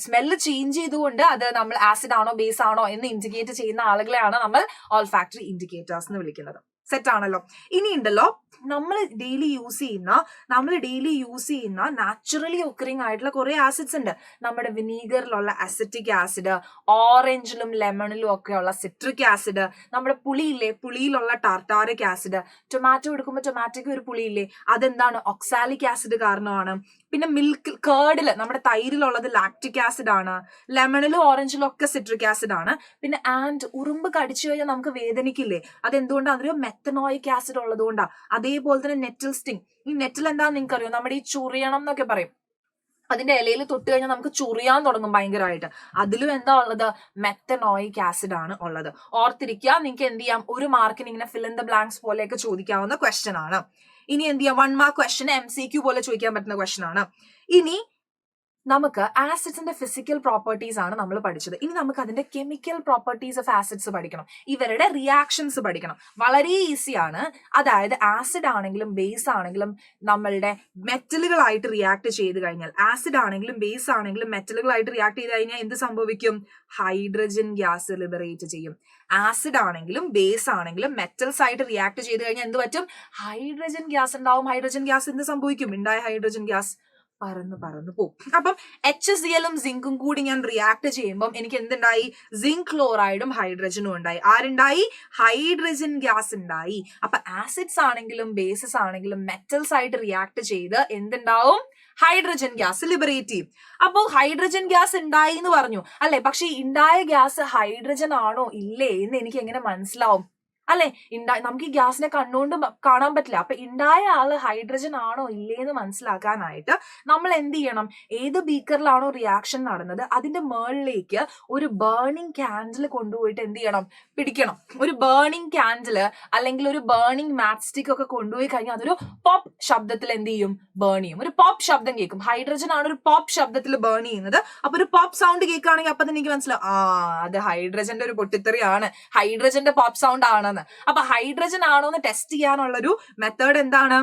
സ്മെല്ല് ചേഞ്ച് ചെയ്തുകൊണ്ട് അത് നമ്മൾ ആസിഡ് ആണോ ബേസ് ആണോ എന്ന് ഇൻഡിക്കേറ്റ് ചെയ്യുന്ന ആളുകളെയാണ് നമ്മൾ ഓൾഫാക്ടറി ഇൻഡിക്കേറ്റേഴ്സ് എന്ന് വിളിക്കുന്നത്. സെറ്റ് ആണല്ലോ. ഇനി ഉണ്ടല്ലോ നമ്മൾ ഡെയിലി യൂസ് ചെയ്യുന്ന നാച്ചുറലി ഒക്കറിങ് ആയിട്ടുള്ള കുറെ ആസിഡ്സ് ഉണ്ട്. നമ്മുടെ വിനീഗറിലുള്ള അസറ്റിക് ആസിഡ്, ഓറഞ്ചിലും ലെമണിലും ഒക്കെ ഉള്ള സിട്രിക് ആസിഡ്, നമ്മുടെ പുളിയിലുള്ള ടാർട്ടാറിക് ആസിഡ്, ടൊമാറ്റോ എടുക്കുമ്പോൾ ടൊമാറ്റോയ്ക്ക് ഒരു പുളിയില്ലേ, അതെന്താണ്, ഒക്സാലിക് ആസിഡ് കാരണമാണ്. പിന്നെ കേർഡില് നമ്മുടെ തൈരിലുള്ളത് ലാക്റ്റിക് ആസിഡ് ആണ്. ലെമണിലും ഓറഞ്ചിലും ഒക്കെ സിട്രിക് ആസിഡ് ആണ്. പിന്നെ ഉറുമ്പ് കടിച്ചു കഴിഞ്ഞാൽ നമുക്ക് വേദനിക്കില്ലേ, അതെന്തുകൊണ്ടാണ്, അതൊരു മെത്തനോയിക് ആസിഡ് ഉള്ളതുകൊണ്ടാ. അതേപോലെ തന്നെ നെറ്റിൽ സ്റ്റിങ്. ഈ നെറ്റിൽ എന്താന്ന് നിങ്ങൾക്കറിയോ, നമ്മുടെ ഈ ചൊറിയണം എന്നൊക്കെ പറയും, അതിന്റെ ഇലയിൽ തൊട്ട് കഴിഞ്ഞാൽ നമുക്ക് ചൊറിയാൻ തുടങ്ങും ഭയങ്കരമായിട്ട്. അതിലും എന്താ ഉള്ളത്, മെത്തനോയിക് ആസിഡ് ആണ് ഉള്ളത്. ഓർത്തിരിക്കുക, നിങ്ങൾക്ക് എന്ത് ചെയ്യാം, ഒരു മാർക്കിന് ഇങ്ങനെ ഫിൽ ഇൻ ദ ബ്ലാങ്ക്സ് പോലെയൊക്കെ ചോദിക്കാവുന്ന ക്വസ്റ്റ്യൻ ആണ്. ഇനി എന്ത് ചെയ്യാം, 1 മാർക്ക് ക്വസ്റ്റ്യൻ MCQ പോലെ ചോദിക്കാൻ പറ്റുന്ന ക്വസ്റ്റ്യൻ ആണ്. ഇനി നമുക്ക് ആസിഡ്സിന്റെ ഫിസിക്കൽ പ്രോപ്പർട്ടീസ് ആണ് നമ്മൾ പഠിച്ചത്. ഇനി നമുക്ക് അതിന്റെ കെമിക്കൽ പ്രോപ്പർട്ടീസ് ഓഫ് ആസിഡ്സ് പഠിക്കണം, ഇവരുടെ റിയാക്ഷൻസ് പഠിക്കണം. വളരെ ഈസിയാണ്. അതായത് ആസിഡ് ആണെങ്കിലും ബേസ് ആണെങ്കിലും നമ്മളുടെ മെറ്റലുകളായിട്ട് റിയാക്ട് ചെയ്ത് കഴിഞ്ഞാൽ, ആസിഡ് ആണെങ്കിലും ബേസ് ആണെങ്കിലും മെറ്റലുകളായിട്ട് റിയാക്ട് ചെയ്ത് കഴിഞ്ഞാൽ എന്ത് സംഭവിക്കും, ഹൈഡ്രജൻ ഗ്യാസ് ലിബറേറ്റ് ചെയ്യും. ആസിഡ് ആണെങ്കിലും ബേസ് ആണെങ്കിലും മെറ്റൽസ് ആയിട്ട് റിയാക്ട് ചെയ്ത് കഴിഞ്ഞാൽ എന്ത് പറ്റും, ഹൈഡ്രജൻ ഗ്യാസ് ഉണ്ടാവും. ഹൈഡ്രജൻ ഗ്യാസ് എന്ത് സംഭവിക്കും, ഉണ്ടായ ഹൈഡ്രജൻ ഗ്യാസ് പറന്ന് പോകും. അപ്പം HCl-ഉം സിങ്കും കൂടി ഞാൻ റിയാക്ട് ചെയ്യുമ്പോൾ എനിക്ക് എന്തുണ്ടായി, സിങ്ക് ക്ലോറൈഡും ഹൈഡ്രജനും ഉണ്ടായി. ആരുണ്ടായി, ഹൈഡ്രജൻ ഗ്യാസ് ഉണ്ടായി. അപ്പൊ ആസിഡ്സ് ആണെങ്കിലും ബേസസ് ആണെങ്കിലും മെറ്റൽസ് ആയിട്ട് റിയാക്ട് ചെയ്ത് എന്തുണ്ടാവും, ഹൈഡ്രജൻ ഗ്യാസ് ലിബറേറ്റ് ചെയ്യും. അപ്പോൾ ഹൈഡ്രജൻ ഗ്യാസ് ഉണ്ടായി എന്ന് പറഞ്ഞു അല്ലെ, പക്ഷെ ഉണ്ടായ ഗ്യാസ് ഹൈഡ്രജൻ ആണോ ഇല്ലേ എന്ന് എനിക്ക് എങ്ങനെ മനസ്സിലാവും അല്ലെ. നമുക്ക് ഈ ഗ്യാസിനെ കണ്ണുകൊണ്ട് കാണാൻ പറ്റില്ല. അപ്പൊ ഉണ്ടായ ആള് ഹൈഡ്രജൻ ആണോ ഇല്ലേന്ന് മനസ്സിലാക്കാനായിട്ട് നമ്മൾ എന്ത് ചെയ്യണം, ഏത് ബീക്കറിലാണോ റിയാക്ഷൻ നടന്നത് അതിന്റെ മേളിലേക്ക് ഒരു ബേണിംഗ് കാൻഡിൽ കൊണ്ടുപോയിട്ട് എന്ത് ചെയ്യണം, പിടിക്കണം. ഒരു ബേണിംഗ് കാൻഡിൽ അല്ലെങ്കിൽ ഒരു ബേണിംഗ് മാച്ച് സ്റ്റിക് ഒക്കെ കൊണ്ടുപോയി കഴിഞ്ഞാൽ അതൊരു പോപ്പ് ശബ്ദത്തിൽ എന്ത് ചെയ്യും, ബേൺ ചെയ്യും. ഒരു പോപ്പ് ശബ്ദം കേൾക്കും. ഹൈഡ്രജൻ ആണ് ഒരു പോപ്പ് ശബ്ദത്തിൽ ബേൺ ചെയ്യുന്നത്. അപ്പൊ ഒരു പോപ്പ് സൗണ്ട് കേൾക്കുകയാണെങ്കിൽ അപ്പൊ തന്നെ എനിക്ക് മനസ്സിലാവും, അത് ഹൈഡ്രജന്റെ ഒരു പൊട്ടിത്തെറിയാണ്, ഹൈഡ്രജന്റെ പോപ്പ് സൗണ്ട് ആണെന്ന്. അപ്പൊ ഹൈഡ്രജൻ ആണോ എന്ന് ടെസ്റ്റ് ചെയ്യാനുള്ളൊരു മെത്തേഡ് എന്താണ്,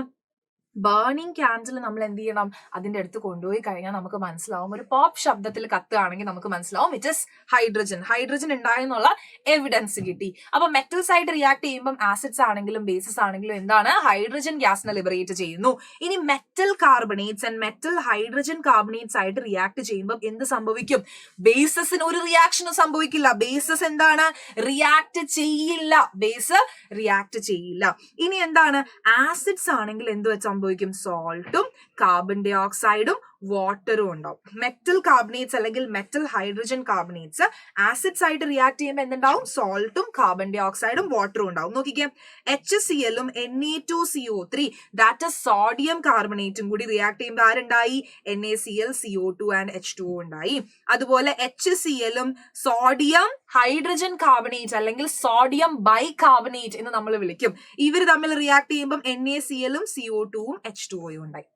ബേണിംഗ് ക്യാൻഡിൽ നമ്മൾ എന്ത് ചെയ്യണം, അതിന്റെ അടുത്ത് കൊണ്ടുപോയി കഴിഞ്ഞാൽ നമുക്ക് മനസ്സിലാവും, ഒരു പോപ്പ് ശബ്ദത്തിൽ കത്തുകയാണെങ്കിൽ നമുക്ക് മനസ്സിലാവും ഇറ്റ് ഇസ് ഹൈഡ്രജൻ. ഹൈഡ്രജൻ ഉണ്ടായെന്നുള്ള എവിഡൻസ് കിട്ടി. അപ്പൊ മെറ്റൽസ് ആയിട്ട് റിയാക്ട് ചെയ്യുമ്പോൾ ആസിഡ്സ് ആണെങ്കിലും ബേസസ് ആണെങ്കിലും എന്താണ്, ഹൈഡ്രജൻ ഗ്യാസിനെ ലിബറേറ്റ് ചെയ്യുന്നു. ഇനി metal carbonates and metal hydrogen carbonates ആയിട്ട് റിയാക്ട് ചെയ്യുമ്പോൾ എന്ത് സംഭവിക്കും, ബേസസിന് ഒരു റിയാക്ഷനും സംഭവിക്കില്ല. ബേസസ് എന്താണ്, റിയാക്ട് ചെയ്യില്ല. ബേസ് റിയാക്ട് ചെയ്യില്ല. ഇനി എന്താണ്, ആസിഡ്സ് ആണെങ്കിൽ എന്ത് വെച്ച് സംഭവിക്കും, സോൾട്ടും കാർബൺ ഡൈ ഓക്സൈഡും വാട്ടറും ഉണ്ടാവും. മെറ്റൽ കാർബണേറ്റ്സ് അല്ലെങ്കിൽ മെറ്റൽ ഹൈഡ്രജൻ കാർബണേറ്റ്സ് ആസിഡ്സ് ആയിട്ട് റിയാക്ട് ചെയ്യുമ്പോൾ എന്തുണ്ടാവും, സോൾട്ടും കാർബൺ ഡൈ ഓക്സൈഡും വാട്ടറും ഉണ്ടാവും. നോക്കിക്കേ, HCl-ഉം Na2CO3 ദാറ്റ് ഇസ് സോഡിയം കാർബണേറ്റും കൂടി റിയാക്ട് ചെയ്യുമ്പോൾ ആരുണ്ടായി, NaCl, CO2 ആൻഡ് H2O ഉണ്ടായി. അതുപോലെ HCl-ഉം സോഡിയം ഹൈഡ്രജൻ കാർബണേറ്റ് അല്ലെങ്കിൽ സോഡിയം ബൈകാർബണേറ്റ് എന്ന് നമ്മൾ വിളിക്കും. ഇവർ തമ്മിൽ റിയാക്ട് ചെയ്യുമ്പോൾ NaCl-ഉം CO2-ഉം H2O-യും ഉണ്ടായി.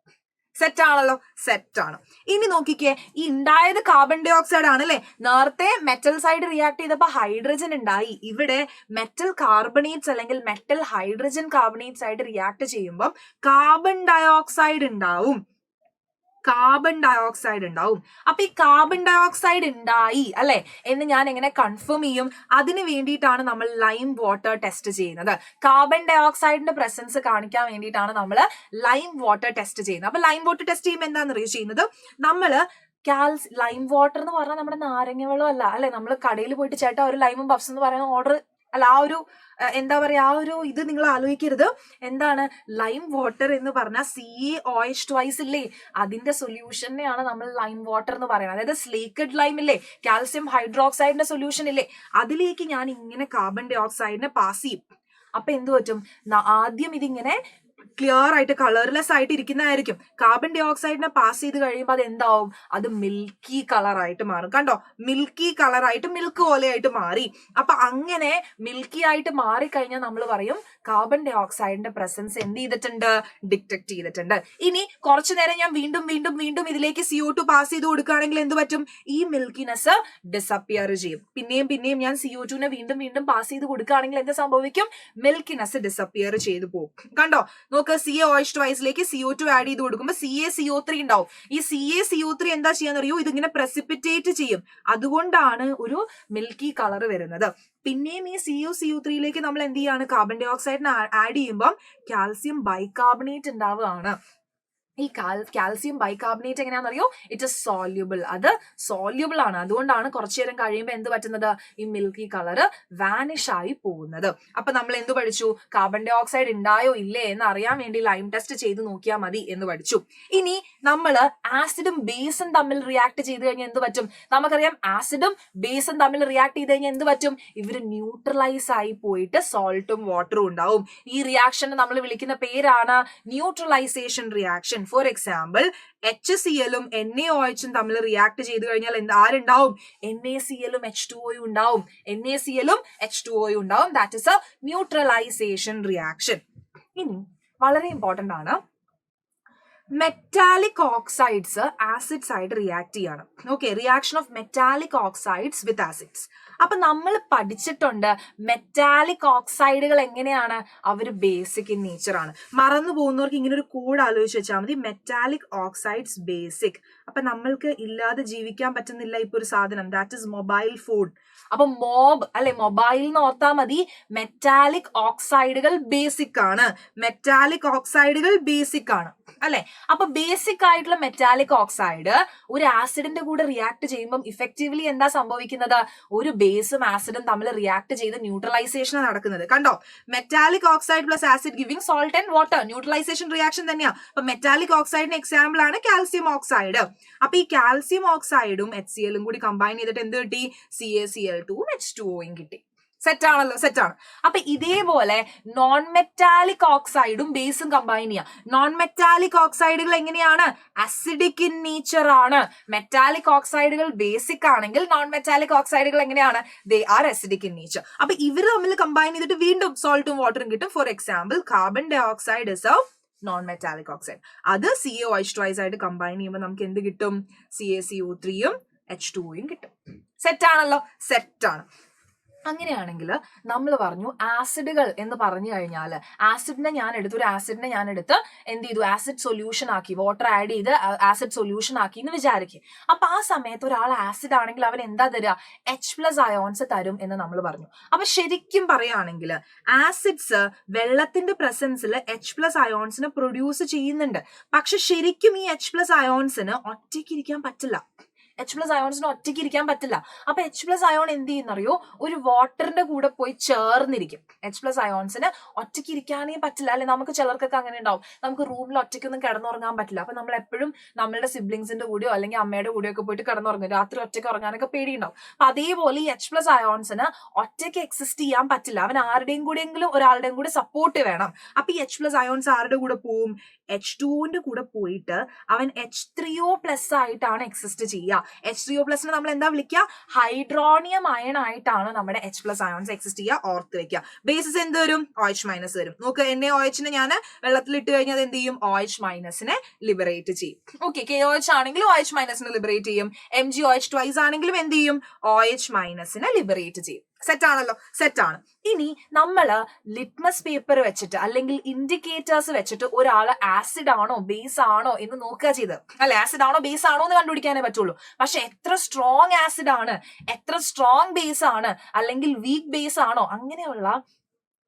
സെറ്റ് ആണല്ലോ, സെറ്റ് ആണ്. ഇനി നോക്കിക്കേ, ഈ ഉണ്ടായത് കാർബൺ ഡൈ ഓക്സൈഡ് ആണ് അല്ലെ. നേരത്തെ മെറ്റൽ സൈഡ് റിയാക്ട് ചെയ്തപ്പോൾ ഹൈഡ്രജൻ ഉണ്ടായി. ഇവിടെ മെറ്റൽ കാർബണേറ്റ്സ് അല്ലെങ്കിൽ മെറ്റൽ ഹൈഡ്രജൻ കാർബണേറ്റ്സ് ആയിട്ട് റിയാക്ട് ചെയ്യുമ്പോൾ കാർബൺ ഡൈ ഓക്സൈഡ് ഉണ്ടാവും. കാർബൺ ഡൈ ഓക്സൈഡ് ഉണ്ടാവും. അപ്പൊ ഈ കാർബൺ ഡൈ ഓക്സൈഡ് ഉണ്ടായി അല്ലെ എന്ന് ഞാൻ എങ്ങനെ കൺഫേം ചെയ്യും, അതിന് വേണ്ടിയിട്ടാണ് നമ്മൾ ലൈം വാട്ടർ ടെസ്റ്റ് ചെയ്യുന്നത്. കാർബൺ ഡൈ ഓക്സൈഡിന്റെ പ്രസൻസ് കാണിക്കാൻ വേണ്ടിയിട്ടാണ് നമ്മൾ ലൈം വാട്ടർ ടെസ്റ്റ് ചെയ്യുന്നത്. അപ്പൊ ലൈം വാട്ടർ ടെസ്റ്റ് ചെയ്യുമ്പോൾ എന്താണെന്ന് ചെയ്യുന്നത്, നമ്മള് ലൈം വാട്ടർ എന്ന് പറഞ്ഞാൽ നമ്മുടെ നാരങ്ങ വെള്ളം അല്ല അല്ലെ. നമ്മൾ കടയിൽ പോയിട്ട് ചേട്ടാ ഒരു ലൈമും പഫ്സ് എന്ന് പറയുന്ന ഓർഡർ അല്ല, ആ ഒരു എന്താ പറയാ, ആ ഒരു ഇത് നിങ്ങൾ ആലോചിക്കരുത്. എന്താണ് ലൈം വാട്ടർ എന്ന് പറഞ്ഞാൽ CaOH2 ഇല്ലേ, അതിന്റെ സൊല്യൂഷനെയാണ് നമ്മൾ ലൈം വാട്ടർ എന്ന് പറയുന്നത്. അതായത് സ്ലേക്കഡ് ലൈം ഇല്ലേ, കാൽസ്യം ഹൈഡ്രോക്സൈഡിന്റെ സൊല്യൂഷൻ ഇല്ലേ, അതിലേക്ക് ഞാൻ ഇങ്ങനെ കാർബൺ ഡൈ ഓക്സൈഡിനെ പാസ് ചെയ്യും. അപ്പൊ എന്ത് പറ്റും, ആദ്യം ഇതിങ്ങനെ ക്ലിയർ ആയിട്ട് കളർലെസ് ആയിട്ട് ഇരിക്കുന്നതായിരിക്കും. കാർബൺ ഡൈ ഓക്സൈഡിനെ പാസ് ചെയ്ത് കഴിയുമ്പോൾ അത് എന്താവും, അത് മിൽക്കി കളർ ആയിട്ട് മാറും. കണ്ടോ, മിൽക്കി കളർ ആയിട്ട് മിൽക്ക് പോലെയായിട്ട് മാറി. അപ്പൊ അങ്ങനെ മിൽക്കി ആയിട്ട് മാറിക്കഴിഞ്ഞാൽ നമ്മൾ പറയും കാർബൺ ഡൈ ഓക്സൈഡിന്റെ പ്രസൻസ് എന്ത് ചെയ്തിട്ടുണ്ട്, ഡിറ്റക്ട് ചെയ്തിട്ടുണ്ട്. ഇനി കുറച്ചു നേരം ഞാൻ വീണ്ടും വീണ്ടും വീണ്ടും ഇതിലേക്ക് CO2 പാസ് ചെയ്ത് കൊടുക്കുകയാണെങ്കിൽ എന്ത് പറ്റും, ഈ മിൽക്കിനെസ് ഡിസപ്പിയർ ചെയ്യും. പിന്നെയും പിന്നെയും ഞാൻ CO2നെ വീണ്ടും വീണ്ടും പാസ് ചെയ്ത് കൊടുക്കുകയാണെങ്കിൽ എന്ത് സംഭവിക്കും, മിൽക്കിനെസ് ഡിസപ്പിയർ ചെയ്ത് പോകും. കണ്ടോ, നോക്ക്, CaOH2ലേക്ക് CO2 ആഡ് ചെയ്ത് കൊടുക്കുമ്പോൾ CaCO3 ഉണ്ടാവും. ഈ CaCO3 എന്താ ചെയ്യാന്നറിയോ, ഇതിങ്ങനെ പ്രസിപ്പിറ്റേറ്റ് ചെയ്യും. അതുകൊണ്ടാണ് ഒരു മിൽക്കി കളർ വരുന്നത്. പിന്നെയും ഈ CaCO3ലേക്ക് നമ്മൾ എന്ത് ചെയ്യാണ്, കാർബൺ ഡൈ ഓക്സൈഡിനെ ആഡ് ചെയ്യുമ്പോൾ കാൽസ്യം ബൈകാർബണേറ്റ് ഉണ്ടാവുകയാണ്. ഈ കാൽസ്യം ബൈകാർബണേറ്റ് എങ്ങനെയാണെന്നറിയോ, ഇറ്റ് ഇസ് സോല്യൂബിൾ. അത് സോല്യൂബിൾ ആണ്. അതുകൊണ്ടാണ് കുറച്ചു നേരം കഴിയുമ്പോൾ എന്ത് പറ്റുന്നത്, ഈ മിൽക്കി കളർ വാനിഷ് ആയി പോകുന്നത്. അപ്പൊ നമ്മൾ എന്ത് പഠിച്ചു, കാർബൺ ഡൈ ഓക്സൈഡ് ഉണ്ടായോ ഇല്ലേ എന്ന് അറിയാൻ വേണ്ടി ലൈം ടെസ്റ്റ് ചെയ്ത് നോക്കിയാൽ മതി എന്ന് പഠിച്ചു. ഇനി നമ്മൾ ആസിഡും ബേസും തമ്മിൽ റിയാക്ട് ചെയ്ത് കഴിഞ്ഞാൽ എന്ത് പറ്റും, നമുക്കറിയാം ആസിഡും ബേസും തമ്മിൽ റിയാക്ട് ചെയ്ത് കഴിഞ്ഞാൽ എന്ത് പറ്റും, ഇവര് ന്യൂട്രലൈസ് ആയി പോയിട്ട് സോൾട്ടും വാട്ടറും ഉണ്ടാവും. ഈ റിയാക്ഷനെ നമ്മൾ വിളിക്കുന്ന പേരാണ് ന്യൂട്രലൈസേഷൻ റിയാക്ഷൻ. ഫോർ എക്സാമ്പിൾ, HCl-ഉം NaOH-ഉം തമ്മിൽ റിയാക്ട് ചെയ്ത് കഴിഞ്ഞാൽ ആരുണ്ടാവും, NaCl-ഉം H2O-യും ഉണ്ടാവും. NaCl-ഉം H2O-യും ഉണ്ടാവും. That is A neutralisation reaction. ഇനി വളരെ ഇമ്പോർട്ടന്റ് ആണ്, മെറ്റാലിക് ഓക്സൈഡ്സ് ആസിഡ്സ് ആയിട്ട് റിയാക്ട് ചെയ്യാണ്. Okay, reaction of metallic oxides with acids. അപ്പൊ നമ്മൾ പഠിച്ചിട്ടുണ്ട് മെറ്റാലിക് ഓക്സൈഡുകൾ എങ്ങനെയാണ്, അവര് ബേസിക് ഇൻ നേച്ചർ ആണ്. മറന്നു പോകുന്നവർക്ക് ഇങ്ങനെ ഒരു കോഡ് ആലോചിച്ച് വെച്ചാൽ മതി, മെറ്റാലിക് ഓക്സൈഡ്സ് ബേസിക്. അപ്പൊ നമ്മൾക്ക് ഇല്ലാതെ ജീവിക്കാൻ പറ്റുന്നില്ല ഇപ്പൊ ഒരു സാധനം, ദാറ്റ് ഇസ് മൊബൈൽ ഫോൺ. അപ്പൊ മൊബൈൽ എന്ന് ഓർത്താൽ മതി. മെറ്റാലിക് ഓക്സൈഡുകൾ ബേസിക് ആണ്. മെറ്റാലിക് ഓക്സൈഡുകൾ ബേസിക് ആണ് അല്ലെ. അപ്പൊ ബേസിക് ആയിട്ടുള്ള മെറ്റാലിക് ഓക്സൈഡ് ഒരു ആസിഡിന്റെ കൂടെ റിയാക്ട് ചെയ്യുമ്പോൾ ഇഫക്റ്റീവ്ലി എന്താ സംഭവിക്കുന്നത്, ഒരു ബേസും ആസിഡും തമ്മിൽ റിയാക്ട് ചെയ്ത് ന്യൂട്രലൈസേഷൻ നടക്കുന്നത്. കണ്ടോ, metallic oxide plus acid giving salt and water, neutralisation reaction തന്നെയാ. അപ്പൊ മെറ്റാലിക് ഓക്സൈഡിന് എക്സാമ്പിൾ ആണ് കാൽസ്യം ഓക്സൈഡ്. അപ്പൊ ഈ കാൽസ്യം ഓക്സൈഡും HCl-ഉം കൂടി കമ്പൈൻ ചെയ്തിട്ട് എന്ത് കിട്ടി, CaCl2ഉം H2O-യും കിട്ടി. സെറ്റ് ആണല്ലോ, സെറ്റ് ആണ്. അപ്പൊ ഇതേപോലെ നോൺ മെറ്റാലിക് ഓക്സൈഡും ബേസും കമ്പൈൻ ചെയ്യാം. നോൺ മെറ്റാലിക് ഓക്സൈഡുകൾ എങ്ങനെയാണ്, അസിഡിക് ഇൻ നേച്ചർ ആണ്. മെറ്റാലിക് ഓക്സൈഡുകൾ ബേസിക് ആണെങ്കിൽ നോൺ മെറ്റാലിക് ഓക്സൈഡുകൾ എങ്ങനെയാണ്, they are acidic in nature. അപ്പൊ ഇവർ തമ്മിൽ കമ്പൈൻ ചെയ്തിട്ട് വീണ്ടും സോൾട്ടും വാട്ടറും കിട്ടും. For example, carbon dioxide is a non metallic oxide. അത് CaOH2 ആയിട്ട് കമ്പൈൻ ചെയ്യുമ്പോൾ നമുക്ക് എന്ത് കിട്ടും, CaCO3യും H2O-യും കിട്ടും. സെറ്റ് ആണല്ലോ, സെറ്റ് ആണ്. അങ്ങനെയാണെങ്കിൽ നമ്മൾ പറഞ്ഞു ആസിഡുകൾ എന്ന് പറഞ്ഞു കഴിഞ്ഞാൽ ആസിഡിനെ ഞാൻ എടുത്ത് എന്ത് ചെയ്തു, ആസിഡ് സൊല്യൂഷൻ ആക്കി, വാട്ടർ ആഡ് ചെയ്ത് ആസിഡ് സൊല്യൂഷൻ ആക്കി എന്ന് വിചാരിക്കും. അപ്പൊ ആ സമയത്ത് ഒരാൾ ആസിഡ് ആണെങ്കിൽ അവൻ എന്താ തരിക, H+ അയോൺസ് തരും എന്ന് നമ്മൾ പറഞ്ഞു. അപ്പൊ ശരിക്കും പറയുകയാണെങ്കിൽ ആസിഡ്സ് വെള്ളത്തിന്റെ പ്രസൻസിൽ H+ അയോൺസിനെ പ്രൊഡ്യൂസ് ചെയ്യുന്നുണ്ട്. പക്ഷെ ശരിക്കും ഈ H+ അയോൺസിന് ഒറ്റയ്ക്ക് ഇരിക്കാൻ പറ്റില്ല. H+ അയോൺസിന് ഒറ്റയ്ക്ക് ഇരിക്കാൻ പറ്റില്ല. അപ്പൊ H+ അയോൺ എന്ത് ചെയ്യുന്നറിയോ, ഒരു വാട്ടറിന്റെ കൂടെ പോയി ചേർന്നിരിക്കും. H+ അയോൺസിന് ഒറ്റയ്ക്ക് ഇരിക്കാനേ പറ്റില്ല, അല്ലെ? നമുക്ക് ചിലർക്കൊക്കെ അങ്ങനെ ഉണ്ടാവും, നമുക്ക് റൂമിൽ ഒറ്റയ്ക്കൊന്നും കിടന്നുറങ്ങാൻ പറ്റില്ല. അപ്പൊ നമ്മൾ എപ്പോഴും നമ്മളുടെ സിബ്ലിങ്സിന്റെ കൂടെയോ അല്ലെങ്കിൽ അമ്മയുടെ കൂടെയോ ഒക്കെ പോയിട്ട് കിടന്നുറങ്ങും, രാത്രി ഒറ്റയ്ക്ക് ഉറങ്ങാനൊക്കെ പേടിയുണ്ടാവും. അപ്പൊ അതേപോലെ ഈ H+ അയോൺസിന് ഒറ്റയ്ക്ക് എക്സിസ്റ്റ് ചെയ്യാൻ പറ്റില്ല, അവൻ ആരുടെയും കൂടെയെങ്കിലും ഒരാളുടെയും കൂടെ സപ്പോർട്ട് വേണം. അപ്പൊ ഈ H+ അയോൺസ് ആരുടെ കൂടെ പോവും, H2ന്റെ കൂടെ പോയിട്ട് അവൻ H3O+ ആയിട്ടാണ് എക്സിസ്റ്റ് ചെയ്യുക. H3O+ നമ്മൾ എന്താ വിളിക്കുക, ഹൈഡ്രോണിയം അയൺ ആയിട്ടാണ് നമ്മുടെ H+ അയോൺസ് എക്സിസ്റ്റ് ചെയ്യുക. ഓർത്ത് വെക്കുക. ബേസിസ് എന്ത് വരും, OH- വരും. നോക്ക്, NaOH ഞാൻ വെള്ളത്തിൽ ഇട്ട് കഴിഞ്ഞാൽ അത് എന്ത് ചെയ്യും, OH- ലിബറേറ്റ് ചെയ്യും. ഓക്കെ, KOH ആണെങ്കിലും OH- ലിബറേറ്റ് ചെയ്യും. MgOH ആണെങ്കിലും എന്ത് ചെയ്യും, OH- ലിബറേറ്റ് ചെയ്യും. സെറ്റ് ആണല്ലോ, സെറ്റ് ആണ്. ഇനി നമ്മള് ലിറ്റ്മസ് പേപ്പർ വെച്ചിട്ട് അല്ലെങ്കിൽ ഇൻഡിക്കേറ്റേഴ്സ് വെച്ചിട്ട് ഒരാള് ആസിഡ് ആണോ ബേസ് ആണോ എന്ന് നോക്കുക ചെയ്ത്, അല്ലെ? ആസിഡ് ആണോ ബേസ് ആണോ എന്ന് കണ്ടുപിടിക്കാനേ പറ്റുള്ളൂ. പക്ഷെ എത്ര സ്ട്രോങ് ആസിഡ് ആണ്, എത്ര സ്ട്രോങ് ബേസ് ആണ്, അല്ലെങ്കിൽ വീക്ക് ബേസ് ആണോ, അങ്ങനെയുള്ള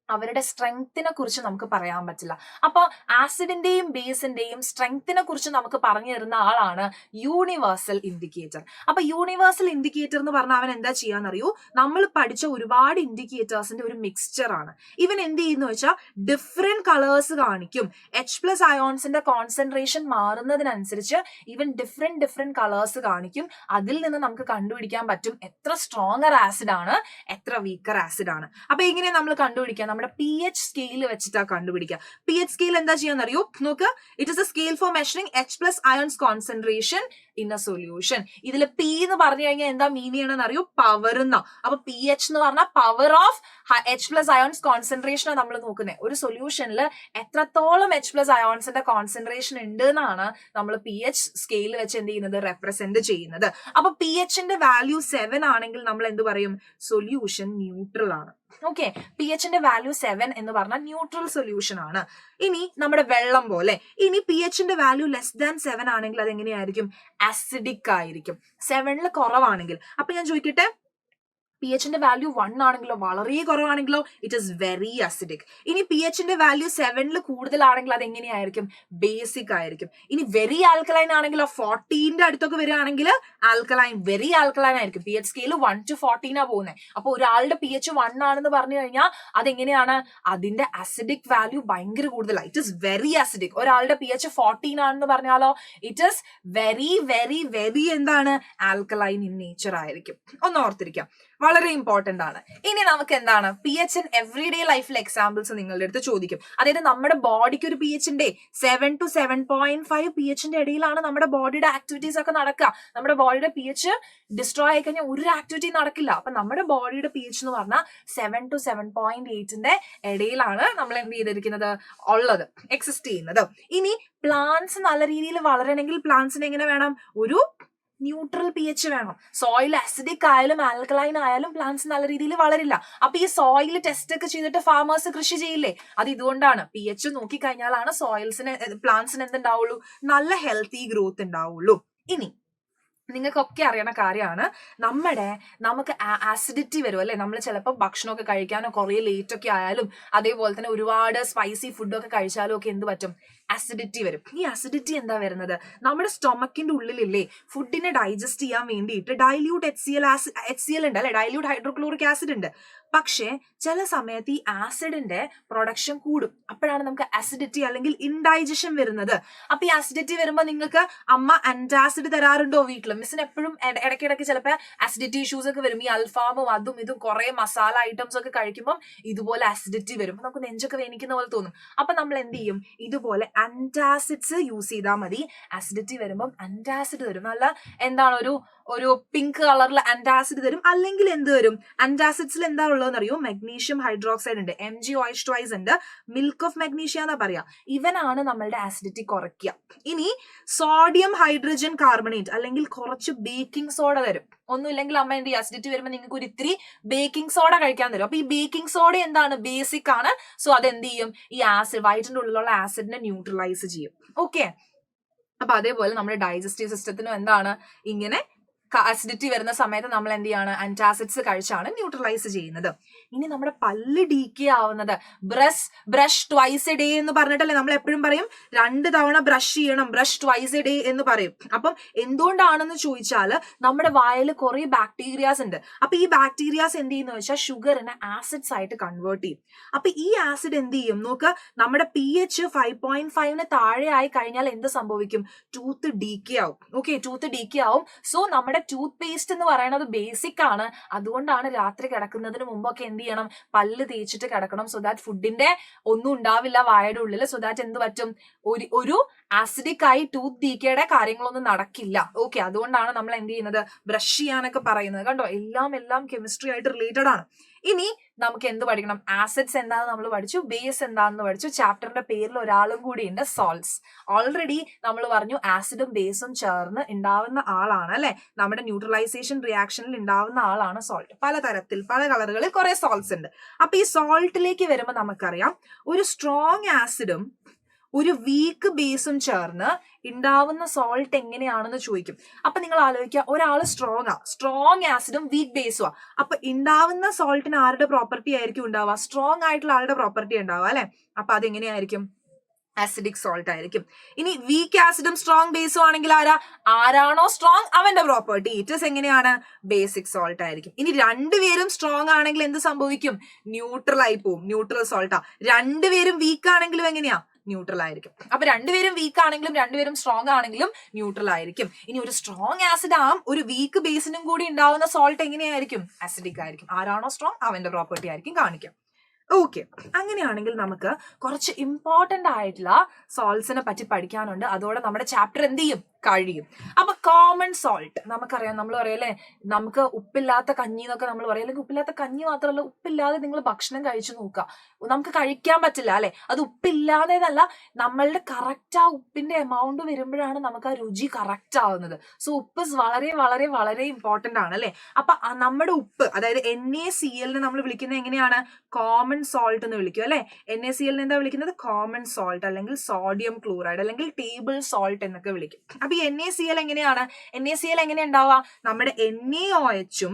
അവരുടെ സ്ട്രെങ്ത്തിനെ കുറിച്ച് നമുക്ക് പറയാൻ പറ്റില്ല. അപ്പൊ ആസിഡിന്റെയും ബേസിന്റെയും സ്ട്രെങ്ത്തിനെ കുറിച്ച് നമുക്ക് പറഞ്ഞു തരുന്ന ആളാണ് യൂണിവേഴ്സൽ ഇൻഡിക്കേറ്റർ. അപ്പൊ യൂണിവേഴ്സൽ ഇൻഡിക്കേറ്റർ എന്ന് പറഞ്ഞാൽ അവൻ എന്താ ചെയ്യാന്നറിയൂ, നമ്മൾ പഠിച്ച ഒരുപാട് ഇൻഡിക്കേറ്റേഴ്സിന്റെ ഒരു മിക്സ്ചർ ആണ്. ഇവൻ എന്ത് ചെയ്യുന്നു വെച്ചാൽ ഡിഫറെന്റ് കളേഴ്സ് കാണിക്കും. H+ അയോൺസിന്റെ കോൺസെൻട്രേഷൻ മാറുന്നതിനനുസരിച്ച് ഇവൻ ഡിഫറെന്റ് കളേഴ്സ് കാണിക്കും. അതിൽ നിന്ന് നമുക്ക് കണ്ടുപിടിക്കാൻ പറ്റും എത്ര സ്ട്രോങ്ങർ ആസിഡ് ആണ്, എത്ര വീക്കർ ആസിഡ് ആണ്. അപ്പൊ എങ്ങനെ നമ്മൾ കണ്ടുപിടിക്കാം, നമ്മുടെ pH സ്കെയിൽ വെച്ചിട്ടാ കണ്ടുപിടിക്കുക. pH സ്കെയിൽ എന്താ ചെയ്യാന്നറിയോ, നോക്ക്, it is A scale for measuring H+ ions concentration in A solution. ഇതിൽ P എന്ന് പറഞ്ഞു കഴിഞ്ഞാൽ എന്താ മീൻ ചെയ്യണമെന്ന് അറിയോ, പവർ എന്നാ. അപ്പൊ pH എന്ന് പറഞ്ഞാൽ power of H+ ions concentration ആണ് നമ്മൾ നോക്കുന്നത്. ഒരു സൊല്യൂഷനിൽ എത്രത്തോളം H+ അയോൺസിന്റെ കോൺസെൻട്രേഷൻ ഉണ്ട് എന്നാണ് നമ്മൾ pH സ്കെയിൽ വെച്ച് എന്ത് ചെയ്യുന്നത്, റെപ്രസെന്റ് ചെയ്യുന്നത്. അപ്പൊ pHന്റെ വാല്യൂ 7 ആണെങ്കിൽ നമ്മൾ എന്ത് പറയും, സൊല്യൂഷൻ ന്യൂട്രൽ ആണ്. ഓക്കെ, pHന്റെ വാല്യൂ 7 എന്ന് പറഞ്ഞാൽ ന്യൂട്രൽ സൊല്യൂഷൻ ആണ്. ഇനി നമ്മുടെ വെള്ളം പോലെ, ഇനി pHന്റെ വാല്യൂ <7 ആണെങ്കിൽ അത് എങ്ങനെയായിരിക്കും, അസിഡിക് ആയിരിക്കും. 7ൽ കുറവാണെങ്കിൽ. അപ്പൊ ഞാൻ ചോദിക്കട്ടെ, pHന്റെ വാല്യൂ 1 ആണെങ്കിലോ, വളരെ കുറവാണെങ്കിലോ, ഇറ്റ് ഈസ് വെരി അസിഡിക്. ഇനി pHന്റെ വാല്യൂ 7ൽ കൂടുതലാണെങ്കിൽ അത് എങ്ങനെയായിരിക്കും, ബേസിക് ആയിരിക്കും. ഇനി വെരി ആൽക്കലൈൻ ആണെങ്കിലോ, 14ന്റെ അടുത്തൊക്കെ വരികയാണെങ്കിൽ ആൽക്കലൈൻ, വെരി ആൽക്കലൈൻ ആയിരിക്കും. pH സ്കെയിൽ 1 to 14 ആ പോകുന്നത്. അപ്പൊ ഒരാളുടെ pH 1 ആണെന്ന് പറഞ്ഞു കഴിഞ്ഞാൽ അതെങ്ങനെയാണ്, അതിന്റെ അസിഡിക് വാല്യൂ ഭയങ്കര കൂടുതലാണ്, ഇറ്റ് ഇസ് വെരി അസിഡിക്. ഒരാളുടെ pH 14 ആണെന്ന് പറഞ്ഞാലോ, ഇറ്റ് ഇസ് വെരി എന്താണ്, ആൽക്കലൈൻ ഇൻ നേച്ചർ ആയിരിക്കും. ഒന്ന് ഓർത്തിരിക്കാം, വളരെ ഇമ്പോർട്ടന്റ് ആണ്. ഇനി നമുക്ക് എന്താണ് pH ഇൻ എവറിഡേ ലൈഫിൽ എക്സാമ്പിൾസ് നിങ്ങളുടെ അടുത്ത് ചോദിക്കും. അതായത് നമ്മുടെ ബോഡിക്ക് ഒരു pH ഉണ്ട്, 7 to 7.5 pHന്റെ ഇടയിലാണ് നമ്മുടെ ബോഡിയുടെ ആക്ടിവിറ്റീസ് ഒക്കെ നടക്കുക. നമ്മുടെ ബോഡിയുടെ pH ഡിസ്ട്രോയ് ആയി കഴിഞ്ഞാൽ ഒരു ആക്ടിവിറ്റി നടക്കില്ല. അപ്പൊ നമ്മുടെ ബോഡിയുടെ pH എന്ന് പറഞ്ഞാൽ 7 to 7.8ന്റെ ഇടയിലാണ് നമ്മൾ എന്ത് ചെയ്തിരിക്കുന്നത്, ഉള്ളത്, എക്സിസ്റ്റ് ചെയ്യുന്നത്. ഇനി പ്ലാന്റ്സ് നല്ല രീതിയിൽ വളരണമെങ്കിൽ പ്ലാന്റ്സിന് എങ്ങനെ വേണം, ഒരു ന്യൂട്രൽ pH വേണം. സോയിൽ അസിഡിക് ആയാലും ആൽക്കലൈൻ ആയാലും പ്ലാന്റ്സ് നല്ല രീതിയിൽ വളരില്ല. അപ്പൊ ഈ സോയിൽ ടെസ്റ്റ് ഒക്കെ ചെയ്തിട്ട് ഫാമേഴ്സ് കൃഷി ചെയ്യില്ലേ, അത് ഇതുകൊണ്ടാണ്. pH നോക്കിക്കഴിഞ്ഞാലാണ് സോയിൽസിന്, പ്ലാന്റ്സിന് എന്തുണ്ടാവുള്ളൂ, നല്ല ഹെൽത്തി ഗ്രോത്ത് ഉണ്ടാവുള്ളൂ. ഇനി നിങ്ങൾക്കൊക്കെ അറിയണ കാര്യമാണ്, നമുക്ക് ആസിഡിറ്റി വരും, അല്ലെ? നമ്മൾ ചിലപ്പോൾ ഭക്ഷണമൊക്കെ കഴിക്കാനോ കുറേ ലേറ്റ് ഒക്കെ ആയാലും, അതേപോലെ തന്നെ ഒരുപാട് സ്പൈസി ഫുഡൊക്കെ കഴിച്ചാലും ഒക്കെ എന്ത് പറ്റും, അസിഡിറ്റി വരും. ഈ അസിഡിറ്റി എന്താ വരുന്നത്, നമ്മുടെ സ്റ്റൊമക്കിന്റെ ഉള്ളിലില്ലേ, ഫുഡിനെ ഡൈജസ്റ്റ് ചെയ്യാൻ വേണ്ടിയിട്ട് ഡൈല്യൂട്ട് HCl ഉണ്ട്, അല്ലെ? ഡൈല്യൂട്ട് ഹൈഡ്രോക്ലോറിക് ആസിഡ് ഉണ്ട്. പക്ഷേ ചില സമയത്ത് ഈ ആസിഡിന്റെ പ്രൊഡക്ഷൻ കൂടും. അപ്പോഴാണ് നമുക്ക് അസിഡിറ്റി അല്ലെങ്കിൽ ഇൻഡൈജഷൻ വരുന്നത്. അപ്പൊ ഈ അസിഡിറ്റി വരുമ്പോൾ നിങ്ങൾക്ക് അമ്മ ആന്റാസിഡ് തരാറുണ്ടോ വീട്ടിൽ? മിസ്സിന് എപ്പോഴും ഇടയ്ക്കിടയ്ക്ക് ചിലപ്പോൾ അസിഡിറ്റി ഇഷ്യൂസ് ഒക്കെ വരും. ഈ അൽഫാമും അതും ഇതും കുറെ മസാല ഐറ്റംസ് ഒക്കെ കഴിക്കുമ്പോൾ ഇതുപോലെ അസിഡിറ്റി വരും, നമുക്ക് നെഞ്ചൊക്കെ വേനിക്കുന്ന പോലെ തോന്നും. അപ്പൊ നമ്മൾ എന്ത് ചെയ്യും, ഇതുപോലെ ആന്റാസിഡ്സ് യൂസ് ചെയ്താൽ മതി. അസിഡിറ്റി വരുമ്പോൾ ആന്റാസിഡ് തരും, നല്ല എന്താണ്, ഒരു പിങ്ക് കളറിൽ ആന്റാസിഡ് തരും. അല്ലെങ്കിൽ എന്ത് വരും, ആന്റാസിഡ്സിൽ എന്താ ഉള്ളതെന്ന് അറിയോ, മഗ്നീഷ്യം ഹൈഡ്രോക്സൈഡ് ഉണ്ട്, MgOH ഉണ്ട്, മിൽക്ക് ഓഫ് മഗ്നീഷ്യ എന്നാ പറയാ. ഇവനാണ് നമ്മളുടെ ആസിഡിറ്റി കുറയ്ക്കുക. ഇനി സോഡിയം ഹൈഡ്രജൻ കാർബണേറ്റ് അല്ലെങ്കിൽ കുറച്ച് ബേക്കിംഗ് സോഡ തരും. ഒന്നുമില്ലെങ്കിൽ അമ്മ എന്ത് ചെയ്യും, അസിഡിറ്റി വരുമ്പോൾ നിങ്ങൾക്ക് ഒരു ഇത്തിരി ബേക്കിംഗ് സോഡ കഴിക്കാൻ തരും. അപ്പൊ ഈ ബേക്കിംഗ് സോഡ എന്താണ്, ബേസിക് ആണ്. സോ അതെന്ത് ചെയ്യും, ഈ ആസിഡ് വയറ്റിന്റെ ഉള്ളിലുള്ള ആസിഡിനെ ന്യൂട്രലൈസ് ചെയ്യും. ഓക്കെ, അപ്പൊ അതേപോലെ നമ്മുടെ ഡൈജസ്റ്റീവ് സിസ്റ്റത്തിനും എന്താണ്, ഇങ്ങനെ അസിഡിറ്റി വരുന്ന സമയത്ത് നമ്മൾ എന്ത് ചെയ്യാണ്, ആന്റാസിഡ്സ് കഴിച്ചാണ് ന്യൂട്രലൈസ് ചെയ്യുന്നത്. ഇനി നമ്മുടെ പല്ല് ഡീക്കേ ആവുന്നത്, ബ്രഷ് ട്വൈസ് എ ഡേ എന്ന് പറഞ്ഞിട്ടല്ലേ നമ്മൾ എപ്പോഴും പറയും 2 തവണ ബ്രഷ് ചെയ്യണം, ബ്രഷ് ട്വൈസ് എ ഡേ എന്ന് പറയും. അപ്പം എന്തുകൊണ്ടാണെന്ന് ചോദിച്ചാൽ നമ്മുടെ വായിൽ കുറെ ബാക്ടീരിയാസ് ഉണ്ട്. അപ്പൊ ഈ ബാക്ടീരിയാസ് എന്ത് ചെയ്യുന്ന വെച്ചാൽ ഷുഗറിനെ ആസിഡ്സ് ആയിട്ട് കൺവേർട്ട് ചെയ്യും. അപ്പൊ ഈ ആസിഡ് എന്ത് ചെയ്യും നോക്ക്, നമ്മുടെ pH 5.5 താഴെ ആയി കഴിഞ്ഞാൽ എന്ത് സംഭവിക്കും, ടൂത്ത് ഡീക്കേ ആവും. ഓക്കെ, ടൂത്ത് ഡീക്കേ ആവും. സോ നമ്മുടെ ടൂത്ത് പേസ്റ്റ് എന്ന് പറയുന്നത് ബേസിക് ആണ്. അതുകൊണ്ടാണ് രാത്രി കിടക്കുന്നതിന് മുമ്പൊക്കെ എന്ത് ചെയ്യണം, പല്ല് തേച്ചിട്ട് കിടക്കണം. സോ ദാറ്റ് ഫുഡിന്റെ ഒന്നും ഉണ്ടാവില്ല വായുടെ ഉള്ളിൽ. സോ ദാറ്റ് എന്ത് പറ്റും, ഒരു ആസിഡിക് ആയി ടൂത്ത് ഡീക്കയുടെ കാര്യങ്ങളൊന്നും നടക്കില്ല. ഓക്കെ, അതുകൊണ്ടാണ് നമ്മൾ എന്ത് ചെയ്യുന്നത്, ബ്രഷ് ചെയ്യാനൊക്കെ പറയുന്നത്. കണ്ടോ, എല്ലാം കെമിസ്ട്രി ആയിട്ട് റിലേറ്റഡ് ആണ്. ഇനി നമുക്ക് എന്ത് പഠിക്കണം, ആസിഡ്സ് എന്താണെന്ന് നമ്മൾ പഠിച്ചു, ബേസ് എന്താണെന്ന് പഠിച്ചു. ചാപ്റ്ററിന്റെ പേരിൽ ഒരാളും കൂടി ഉണ്ട്, സോൾട്സ്. ഓൾറെഡി നമ്മൾ പറഞ്ഞു ആസിഡും ബേസും ചേർന്ന് ഉണ്ടാവുന്ന ആളാണ് അല്ലെ, നമ്മുടെ ന്യൂട്രലൈസേഷൻ റിയാക്ഷനിൽ ഉണ്ടാവുന്ന ആളാണ് സോൾട്ട്. പലതരത്തിൽ പല കളറുകളിൽ കുറെ സോൾട്സ് ഉണ്ട്. അപ്പൊ ഈ സോൾട്ടിലേക്ക് വരുമ്പോൾ നമുക്കറിയാം, ഒരു സ്ട്രോങ് ആസിഡും ഒരു വീക്ക് ബേസും ചേർന്ന് ഉണ്ടാവുന്ന സോൾട്ട് എങ്ങനെയാണെന്ന് ചോദിക്കും. അപ്പൊ നിങ്ങൾ ആലോചിക്കുക, ഒരാള് സ്ട്രോങ് ആസിഡും വീക്ക് ബേസും ആ. അപ്പൊ ഉണ്ടാവുന്ന സോൾട്ടിന് ആരുടെ പ്രോപ്പർട്ടി ആയിരിക്കും ഉണ്ടാവുക, സ്ട്രോങ് ആയിട്ടുള്ള ആളുടെ പ്രോപ്പർട്ടി ഉണ്ടാവുക അല്ലെ. അപ്പൊ അതെങ്ങനെയായിരിക്കും, ആസിഡിക് സോൾട്ട് ആയിരിക്കും. ഇനി വീക്ക് ആസിഡും സ്ട്രോങ് ബേസും ആണെങ്കിൽ ആരാണോ സ്ട്രോങ് അവന്റെ പ്രോപ്പർട്ടി ഇറ്റ് എങ്ങനെയാണ്, ബേസിക് സോൾട്ട് ആയിരിക്കും. ഇനി രണ്ടുപേരും സ്ട്രോങ് ആണെങ്കിൽ എന്ത് സംഭവിക്കും, ന്യൂട്രൽ ആയി പോവും, ന്യൂട്രൽ സോൾട്ടാ. രണ്ടുപേരും വീക്ക് ആണെങ്കിലും എങ്ങനെയാ, ന്യൂട്രൽ ആയിരിക്കും. അപ്പൊ രണ്ടുപേരും വീക്ക് ആണെങ്കിലും രണ്ടുപേരും സ്ട്രോങ് ആണെങ്കിലും ന്യൂട്രൽ ആയിരിക്കും. ഇനി ഒരു സ്ട്രോങ് ആസിഡ് ഒരു വീക്ക് ബേസിനും കൂടി ഉണ്ടാവുന്ന സോൾട്ട് എങ്ങനെയായിരിക്കും, ആസിഡിക് ആയിരിക്കും. ആരാണോ സ്ട്രോങ് അവന്റെ പ്രോപ്പർട്ടി ആയിരിക്കും കാണിക്കാം. ഓക്കെ, അങ്ങനെയാണെങ്കിൽ നമുക്ക് കുറച്ച് ഇമ്പോർട്ടന്റ് ആയിട്ടുള്ള സോൾട്സിനെ പറ്റി പഠിക്കാനുണ്ട്. അതോടെ നമ്മുടെ ചാപ്റ്റർ എന്ത് ചെയ്യും, കഴിയും. അപ്പൊ കോമൺ സോൾട്ട് നമുക്കറിയാം, നമ്മൾ പറയല്ലേ നമുക്ക് ഉപ്പില്ലാത്ത കഞ്ഞി എന്നൊക്കെ നമ്മൾ പറയും. അല്ലെങ്കിൽ ഉപ്പില്ലാത്ത കഞ്ഞി മാത്രമല്ല, ഉപ്പില്ലാതെ നിങ്ങൾ ഭക്ഷണം കഴിച്ചു നോക്കുക, നമുക്ക് കഴിക്കാൻ പറ്റില്ല അല്ലെ. അത് ഉപ്പില്ലാതെന്നല്ല, നമ്മളുടെ കറക്റ്റ് ആ ഉപ്പിന്റെ എമൗണ്ട് വരുമ്പോഴാണ് നമുക്ക് ആ രുചി കറക്റ്റ് ആവുന്നത്. സോ ഉപ്പ് വളരെ വളരെ വളരെ ഇമ്പോർട്ടന്റ് ആണ് അല്ലെ. അപ്പൊ നമ്മുടെ ഉപ്പ്, അതായത് NaCl നമ്മൾ വിളിക്കുന്നത് എങ്ങനെയാണ്, കോമൺ സോൾട്ട് എന്ന് വിളിക്കും അല്ലെ. NaCl എന്താ വിളിക്കുന്നത്, കോമൺ സോൾട്ട്, അല്ലെങ്കിൽ സോഡിയം ക്ലോറൈഡ്, അല്ലെങ്കിൽ ടേബിൾ സോൾട്ട് എന്നൊക്കെ വിളിക്കും. അപ്പൊ ഈ NaCl എങ്ങനെയാണ്, NaCl എങ്ങനെ ഉണ്ടാവുക, നമ്മുടെ NaOH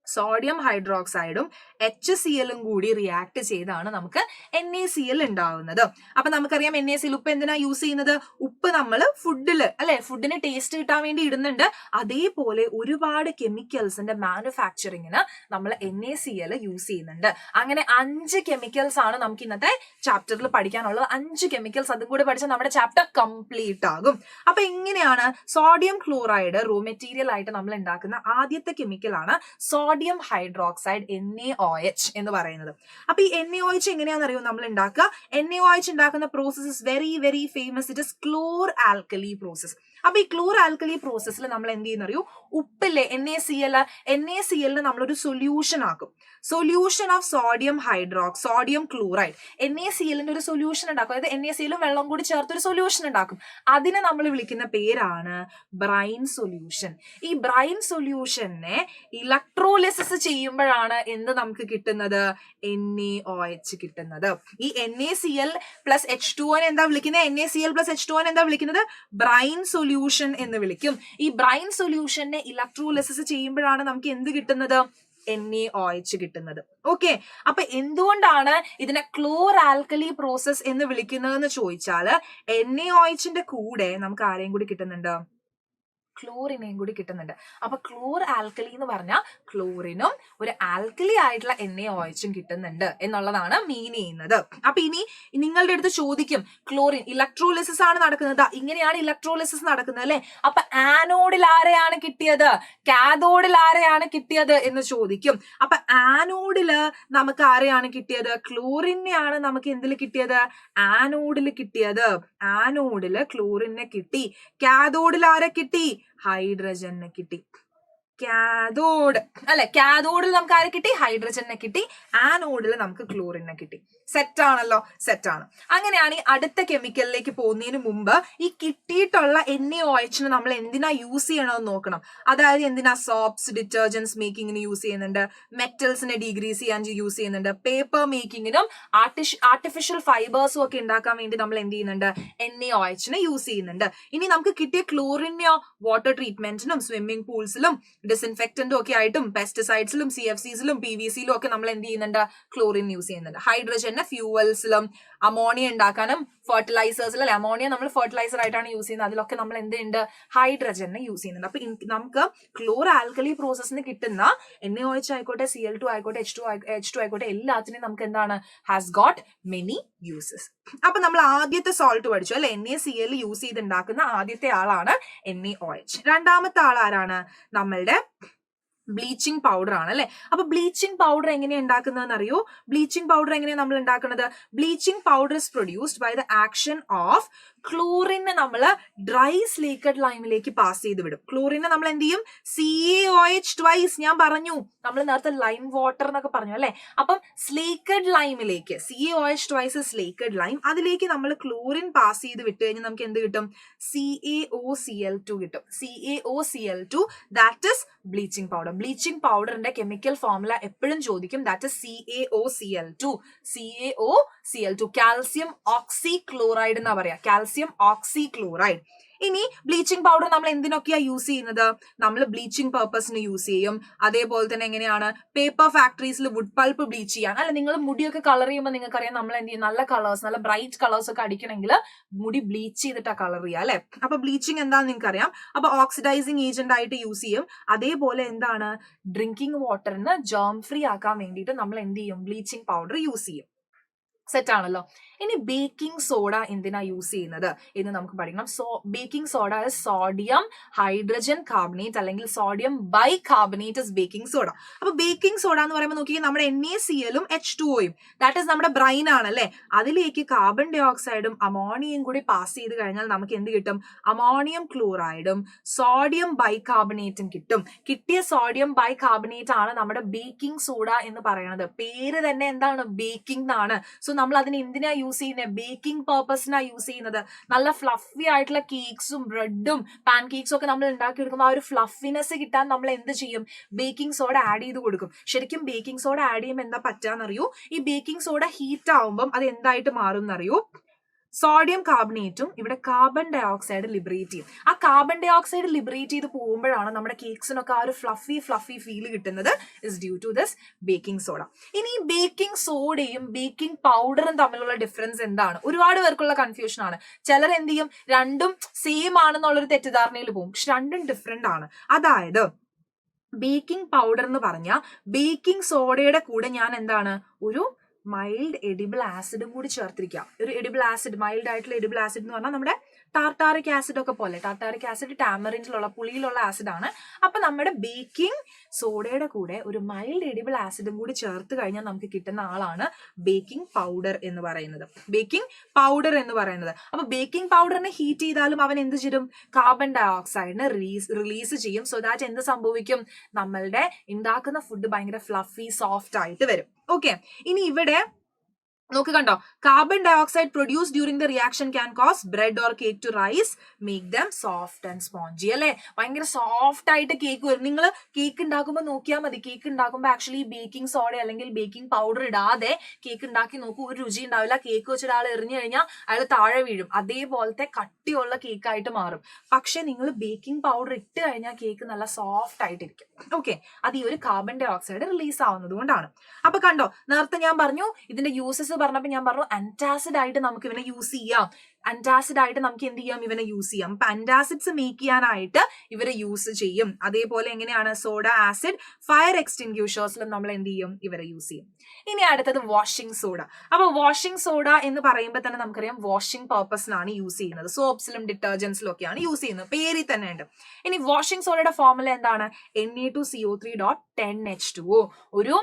സോഡിയം ഹൈഡ്രോക്സൈഡും HCl കൂടി റിയാക്ട് ചെയ്താണ് നമുക്ക് NaCl ഉണ്ടാവുന്നത്. അപ്പൊ നമുക്കറിയാം NaCl ഉപ്പ് എന്തിനാ യൂസ് ചെയ്യുന്നത്, ഉപ്പ് നമ്മൾ ഫുഡില് അല്ലെ, ഫുഡിന് ടേസ്റ്റ് കിട്ടാൻ വേണ്ടി ഇടുന്നുണ്ട്. അതേപോലെ ഒരുപാട് കെമിക്കൽസിന്റെ മാനുഫാക്ചറിങ്ങിന് നമ്മൾ NaCl യൂസ് ചെയ്യുന്നുണ്ട്. അങ്ങനെ 5 കെമിക്കൽസ് ആണ് നമുക്ക് ഇന്നത്തെ ചാപ്റ്ററിൽ പഠിക്കാനുള്ളത്. 5 കെമിക്കൽസ് അതും കൂടെ പഠിച്ചാൽ നമ്മുടെ ചാപ്റ്റർ കംപ്ലീറ്റ് ആകും. അപ്പൊ എങ്ങനെയാണ് സോഡിയം ക്ലോറൈഡ് റോ മെറ്റീരിയൽ ആയിട്ട് നമ്മൾ ഉണ്ടാക്കുന്ന ആദ്യത്തെ കെമിക്കലാണ് സോഡിയം ഹൈഡ്രോക്സൈഡ് NaOH എന്ന് പറയുന്നത്. അപ്പൊ ഈ NaOH എങ്ങനെയാണെന്ന് നമ്മൾ ഉണ്ടാക്കുക, NaOH ഉണ്ടാക്കുന്ന process is very very famous. It is ക്ലോർ alkali process. അപ്പൊ ഈ ക്ലോർ ആൽക്കലി പ്രോസസ്സിൽ നമ്മൾ എന്ത് ചെയ്യുന്ന അറിയൂ, ഉപ്പില്ലേ NaCl നമ്മളൊരു സൊല്യൂഷൻ ആക്കും. Solution of sodium chloride, NaCl ഒരു സൊല്യൂഷൻ ഉണ്ടാക്കും. അതായത് NaCl വെള്ളം കൂടി ചേർത്തൊരു സൊല്യൂഷൻ ഉണ്ടാക്കും. അതിനെ നമ്മൾ വിളിക്കുന്ന പേരാണ് ബ്രൈൻ സൊല്യൂഷൻ. ഈ ബ്രൈൻ സൊല്യൂഷനെ ഇലക്ട്രോലിസിസ് ചെയ്യുമ്പോഴാണ് എന്ത് നമുക്ക് കിട്ടുന്നത്, NaOH കിട്ടുന്നത്. ഈ NaCl plus H2O എന്താ വിളിക്കുന്നത്, NaCl plus H2O എന്താ വിളിക്കുന്നത്, ബ്രൈൻ സൊല്യൂഷൻ എന്ന് വിളിക്കും. ഈ ബ്രൈൻ സൊല്യൂഷനെ ഇലക്ട്രോലിസിസ് ചെയ്യുമ്പോഴാണ് നമുക്ക് എന്ത് കിട്ടുന്നത്, NaOH കിട്ടുന്നത്. ഓക്കെ, അപ്പൊ എന്തുകൊണ്ടാണ് ഇതിനെ ക്ലോർ ആൽക്കലി പ്രോസസ് എന്ന് വിളിക്കുന്നതെന്ന് ചോദിച്ചാൽ NaOHന്റെ കൂടെ നമുക്ക് ആരെയും കൂടി കിട്ടുന്നുണ്ട്, ക്ലോറിനെയും കൂടി കിട്ടുന്നുണ്ട്. അപ്പൊ ക്ലോർ ആൽക്കലി എന്ന് പറഞ്ഞാൽ ക്ലോറിനും ഒരു ആൽക്കലി ആയിട്ടുള്ള NaOHും കിട്ടുന്നുണ്ട് എന്നുള്ളതാണ് മീൻ ചെയ്യുന്നത്. അപ്പൊ ഇനി നിങ്ങളുടെ അടുത്ത് ചോദിക്കും, ക്ലോറിൻ ഇലക്ട്രോലിസിസ് ആണ് നടക്കുന്നത്, ഇങ്ങനെയാണ് ഇലക്ട്രോലിസിസ് നടക്കുന്നത് അല്ലെ. അപ്പൊ ആനോഡിൽ ആരെയാണ് കിട്ടിയത്, കാഥോഡിൽ ആരെയാണ് കിട്ടിയത് എന്ന് ചോദിക്കും. അപ്പൊ ആനോഡില് നമുക്ക് ആരെയാണ് കിട്ടിയത്, ക്ലോറിനെയാണ് നമുക്ക് എന്തിൽ കിട്ടിയത്, ആനോഡിൽ കിട്ടിയത്. ആനോഡില് ക്ലോറിനെ കിട്ടി. കാഥോഡിൽ ആരെ കിട്ടി, ഹൈഡ്രജനെ കിട്ടി. കാഥോഡ് അല്ലെ. കാഥോഡിൽ നമുക്ക് ആരെ കിട്ടി? ഹൈഡ്രജനെ കിട്ടി. ആനോഡിൽ നമുക്ക് ക്ലോറിനെ കിട്ടി. സെറ്റ് ആണല്ലോ, സെറ്റ് ആണ്. അങ്ങനെയാണ് ഈ അടുത്ത കെമിക്കലിലേക്ക് പോകുന്നതിന് മുമ്പ് ഈ കിട്ടിയിട്ടുള്ള NaOH നമ്മൾ എന്തിനാ യൂസ് ചെയ്യണമെന്ന് നോക്കണം. അതായത് എന്തിനാ? സോപ്സ്, ഡിറ്റർജൻസ് മേക്കിങ്ങിന് യൂസ് ചെയ്യുന്നുണ്ട്, മെറ്റൽസിനെ ഡീഗ്രീസ് ചെയ്യാൻ യൂസ് ചെയ്യുന്നുണ്ട്, പേപ്പർ മേക്കിങ്ങിനും ആർട്ടിഫിഷ്യൽ ഫൈബേഴ്സും ഒക്കെ ഉണ്ടാക്കാൻ വേണ്ടി നമ്മൾ എന്ത് ചെയ്യുന്നുണ്ട്? NaOH യൂസ് ചെയ്യുന്നുണ്ട്. ഇനി നമുക്ക് കിട്ടിയ ക്ലോറിനെയോ വാട്ടർ ട്രീറ്റ്മെന്റിനും സ്വിമ്മിംഗ് പൂൾസിലും ഡിസിൻഫെക്റ്റന്റും ഒക്കെ ആയിട്ടും പെസ്റ്റിസൈഡ്സിലും CFCസിലും PVCയിലും ഒക്കെ നമ്മൾ എന്ത് ചെയ്യുന്നുണ്ട്? ക്ലോറിൻ യൂസ് ചെയ്യുന്നുണ്ട്. ഹൈഡ്രജനെ ഫ്യൂവൽസിലും അമോണിയ ഉണ്ടാക്കാനും ഫെർട്ടിലൈസേഴ്സിലും, അല്ലെ അമോണിയ നമ്മൾ ഫെർട്ടിലൈസർ ആയിട്ടാണ് യൂസ് ചെയ്യുന്നത്, അതിലൊക്കെ നമ്മൾ എന്തുണ്ട്? ഹൈഡ്രജനെ യൂസ് ചെയ്യുന്നുണ്ട്. അപ്പൊ നമുക്ക് ക്ലോർ ആൽക്കലി പ്രോസസ്സിന് കിട്ടുന്ന NaOH ആയിക്കോട്ടെ, Cl2 ആയിക്കോട്ടെ, H2 ആയിക്കോട്ടെ, എല്ലാത്തിനും നമുക്ക് എന്താണ്? Has got many uses. അപ്പൊ നമ്മൾ ആദ്യത്തെ സോൾട്ട് പഠിച്ചു അല്ലെ, NaCl യൂസ് ചെയ്ത് ഉണ്ടാക്കുന്ന ആദ്യത്തെ ആളാണ് NaOH. രണ്ടാമത്തെ ആൾ ആരാണ്? നമ്മളുടെ ബ്ലീച്ചിങ് പൗഡർ ആണ് അല്ലെ. അപ്പൊ ബ്ലീച്ചിങ് പൗഡർ എങ്ങനെയാണ് ഉണ്ടാക്കുന്നതെന്ന് അറിയോ? ബ്ലീച്ചിങ് പൗഡർ എങ്ങനെയാണ് നമ്മൾ ഉണ്ടാക്കുന്നത്? Bleaching powder is produced by the action of ക്ലോറിനെ നമ്മൾ ഡ്രൈ സ്ലീക്കഡ് ലൈമിലേക്ക് പാസ് ചെയ്ത് വിടും. ക്ലോറിനെ നമ്മൾ എന്ത് ചെയ്യും? CaOH twice. ഞാൻ പറഞ്ഞു, നമ്മൾ നേരത്തെ ലൈം വാട്ടർ എന്നൊക്കെ പറഞ്ഞു അല്ലെ. അപ്പം സ്ലീക്കഡ് ലൈമിലേക്ക് CaOH ട്വൈസ് സ്ലീക്കഡ് ലൈം, അതിലേക്ക് നമ്മൾ ക്ലോറിൻ പാസ് ചെയ്ത് വിട്ട് കഴിഞ്ഞാൽ നമുക്ക് എന്ത് കിട്ടും? CaOCl2 കിട്ടും. CaOCl2 that is bleaching powder. Bleaching പൗഡറിന്റെ കെമിക്കൽ ഫോർമുല എപ്പോഴും ചോദിക്കും. That is CaOCl2. CaOCl2 calcium oxychloride എന്നാ പറയാ. Calcium oxychloride. ഇനി ബ്ലീച്ചിങ് പൗഡർ നമ്മൾ എന്തിനൊക്കെയാ യൂസ് ചെയ്യുന്നത്? നമ്മൾ ബ്ലീച്ചിങ് പർപ്പസിന് യൂസ് ചെയ്യും. അതേപോലെ തന്നെ എങ്ങനെയാണ്? പേപ്പർ ഫാക്ടറീസിൽ വുഡ് പൾപ്പ് ബ്ലീച്ച് ചെയ്യാൻ. അല്ല, നിങ്ങൾ മുടിയൊക്കെ കളർ ചെയ്യുമ്പോൾ നിങ്ങൾക്കറിയാം നമ്മൾ എന്ത് ചെയ്യും? നല്ല കളേഴ്സ്, നല്ല ബ്രൈറ്റ് കളേഴ്സ് ഒക്കെ അടിക്കണമെങ്കിൽ മുടി ബ്ലീച്ച് ചെയ്തിട്ടാ കളർ ചെയ്യുക അല്ലെ. അപ്പൊ ബ്ലീച്ചിങ് എന്താണെന്ന് നിങ്ങൾക്ക് അറിയാം. അപ്പൊ ഓക്സിഡൈസിങ് ഏജന്റ് ആയിട്ട് യൂസ് ചെയ്യും. അതേപോലെ എന്താണ്? ഡ്രിങ്കിങ് വാട്ടറിന് ജേം ഫ്രീ ആക്കാൻ വേണ്ടിയിട്ട് നമ്മൾ എന്ത് ചെയ്യും? ബ്ലീച്ചിങ് പൗഡർ യൂസ് ചെയ്യും. സെറ്റ് ആണല്ലോ. ഇനി ബേക്കിംഗ് സോഡ എന്തിനാ യൂസ് ചെയ്യുന്നത് എന്ന് നമുക്ക് പഠിക്കണം. Baking soda sodium hydrogen carbonate അല്ലെങ്കിൽ sodium bicarbonate is baking soda. അപ്പൊ ബേക്കിംഗ് സോഡ എന്ന് പറയുമ്പോൾ നോക്കിയാൽ നമ്മുടെ NaClഉം H2Oയും ദാറ്റ് ഇസ് നമ്മുടെ ബ്രൈൻ ആണല്ലേ. അതിലേക്ക് കാർബൺ ഡൈ ഓക്സൈഡും അമോണിയയും കൂടി പാസ് ചെയ്ത് കഴിഞ്ഞാൽ നമുക്ക് എന്ത് കിട്ടും? അമോണിയം ക്ലോറൈഡും സോഡിയം ബൈ കാർബണേറ്റും കിട്ടും. കിട്ടിയ സോഡിയം ബൈ കാർബണേറ്റ് ആണ് നമ്മുടെ ബേക്കിംഗ് സോഡ എന്ന് പറയുന്നത്. പേര് തന്നെ എന്താണ്? ബേക്കിംഗ് എന്നാണ്. സോ നമ്മൾ അതിന് എന്തിനാ യൂസ് ചെയ്യുന്നത്? ബേക്കിംഗ് പർപ്പസിനാ യൂസ് ചെയ്യുന്നത്. നല്ല ഫ്ലഫി ആയിട്ടുള്ള കേക്ക്സും ബ്രെഡും പാൻ കേക്സും ഒക്കെ നമ്മൾ ഉണ്ടാക്കിയെടുക്കുമ്പോൾ ആ ഒരു ഫ്ലഫിനെസ് കിട്ടാൻ നമ്മൾ എന്ത് ചെയ്യും? ബേക്കിംഗ് സോഡ ആഡ് ചെയ്ത് കൊടുക്കും. ശരിക്കും ബേക്കിംഗ് സോഡ ആഡ് ചെയ്യുമ്പോൾ എന്താ പറ്റാന്നറിയോ? ഈ ബേക്കിംഗ് സോഡ ഹീറ്റ് ആവുമ്പം അത് എന്തായിട്ട് മാറും എന്നറിയോ? സോഡിയം കാർബണേറ്റും ഇവിടെ കാർബൺ ഡൈ ഓക്സൈഡ് ലിബറേറ്റ് ചെയ്യും. ആ കാർബൺ ഡൈ ഓക്സൈഡ് ലിബറേറ്റ് ചെയ്ത് പോകുമ്പോഴാണ് നമ്മുടെ കേക്സിനൊക്കെ ആ ഒരു ഫ്ലഫി ഫീൽ കിട്ടുന്നത്. Is due to this baking soda. ഇനി ഈ ബേക്കിംഗ് സോഡയും ബേക്കിംഗ് പൗഡറും തമ്മിലുള്ള ഡിഫറൻസ് എന്താണ്? ഒരുപാട് പേർക്കുള്ള കൺഫ്യൂഷൻ ആണ്. ചിലർ എന്ത് ചെയ്യും? രണ്ടും സെയിം ആണെന്നുള്ളൊരു തെറ്റിദ്ധാരണയിൽ പോകും. പക്ഷെ രണ്ടും ഡിഫറെന്റ് ആണ്. അതായത് ബേക്കിംഗ് പൗഡർ എന്ന് പറഞ്ഞാൽ ബേക്കിംഗ് സോഡയുടെ കൂടെ ഞാൻ എന്താണ്? ഒരു മൈൽഡ് എഡിബിൾ ആസിഡും കൂടി ചേർത്തിരിക്കാം. ഒരു എഡിബിൾ ആസിഡ്, മൈൽഡ് ആയിട്ടുള്ള എഡിബിൾ ആസിഡ് എന്ന് പറഞ്ഞാൽ നമ്മുടെ ടാർട്ടാറിക് ആസിഡ് ഒക്കെ പോലെ. ടാർട്ടാറിക് ആസിഡ് ടാമറിൻഡിലുള്ള പുളിയിലുള്ള ആസിഡാണ്. അപ്പൊ നമ്മുടെ ബേക്കിംഗ് സോഡയുടെ കൂടെ ഒരു മൈൽഡ് എഡിബിൾ ആസിഡും കൂടി ചേർത്ത് കഴിഞ്ഞാൽ നമുക്ക് കിട്ടുന്ന ആളാണ് ബേക്കിംഗ് പൗഡർ എന്ന് പറയുന്നത്. ബേക്കിംഗ് പൗഡർ എന്ന് പറയുന്നത്. അപ്പൊ ബേക്കിംഗ് പൗഡറിനെ ഹീറ്റ് ചെയ്താലും അവൻ എന്ത് ചെയ്യും? കാർബൺ ഡൈ ഓക്സൈഡിനെ റിലീസ് ചെയ്യും. സോ ദാറ്റ് എന്ത് സംഭവിക്കും? നമ്മളുടെ ഉണ്ടാക്കുന്ന ഫുഡ് ഭയങ്കര ഫ്ലഫി സോഫ്റ്റ് ആയിട്ട് വരും. ഓക്കെ, ഇനി ഇവിടെ നോക്ക് കണ്ടോ, carbon dioxide produce during the reaction can cause bread or cake to rise, make them soft and spongy അല്ലെ. ഭയങ്കര സോഫ്റ്റ് ആയിട്ട് കേക്ക് വരും. നിങ്ങൾ കേക്ക് ഉണ്ടാക്കുമ്പോൾ നോക്കിയാൽ മതി. കേക്ക് ഉണ്ടാക്കുമ്പോൾ ആക്ച്വലി ബേക്കിംഗ് സോഡ അല്ലെങ്കിൽ ബേക്കിംഗ് പൗഡർ ഇടാതെ കേക്ക് ഉണ്ടാക്കി നോക്കൂ, ഒരു രുചി ഉണ്ടാവില്ല. കേക്ക് വെച്ചിട്ട് ആൾ എറിഞ്ഞു കഴിഞ്ഞാൽ അയാൾ താഴെ വീഴും. അതേപോലത്തെ കട്ടിയുള്ള കേക്കായിട്ട് മാറും. പക്ഷെ നിങ്ങൾ ബേക്കിംഗ് പൗഡർ ഇട്ട് കഴിഞ്ഞാൽ കേക്ക് നല്ല സോഫ്റ്റ് ആയിട്ടിരിക്കും. ഓക്കെ, അത് ഈ ഒരു കാർബൺ ഡൈ ഓക്സൈഡ് റിലീസ് ആവുന്നത് കൊണ്ടാണ്. അപ്പൊ കണ്ടോ, നേരത്തെ ഞാൻ പറഞ്ഞു ഇതിന്റെ യൂസസ് പറഞ്ഞപ്പോൾ ഞാൻ പറഞ്ഞു അന്റാസിഡ് ആയിട്ട് നമുക്ക് ഇവനെ യൂസ് ചെയ്യാം. അന്റാസിഡ് ആയിട്ട് നമുക്ക് എന്ത് ചെയ്യാം? ഇവനെ യൂസ് ചെയ്യാം. അപ്പൊ അന്റാസിഡ്സ് മേക്ക് ചെയ്യാനായിട്ട് ഇവരെ യൂസ് ചെയ്യും. അതേപോലെ എങ്ങനെയാണ്? സോഡ ആസിഡ്, ഫയർ എക്സ്റ്റിങ്ക്യൂഷേഴ്സിലും നമ്മൾ എന്ത് ചെയ്യും? ഇവരെ യൂസ് ചെയ്യും. ഇനി അടുത്തത് വാഷിംഗ് സോഡ. അപ്പൊ വാഷിംഗ് സോഡ എന്ന് പറയുമ്പോൾ തന്നെ നമുക്കറിയാം വാഷിംഗ് പർപ്പസിനാണ് യൂസ് ചെയ്യുന്നത്. സോപ്സിലും ഡിറ്റർജൻസിലും ഒക്കെയാണ് യൂസ് ചെയ്യുന്നത്. പേരിൽ തന്നെ ഉണ്ട്. ഇനി വാഷിംഗ് സോഡയുടെ ഫോർമുല എന്താണ്? Na2CO3.10H2O. ഒരു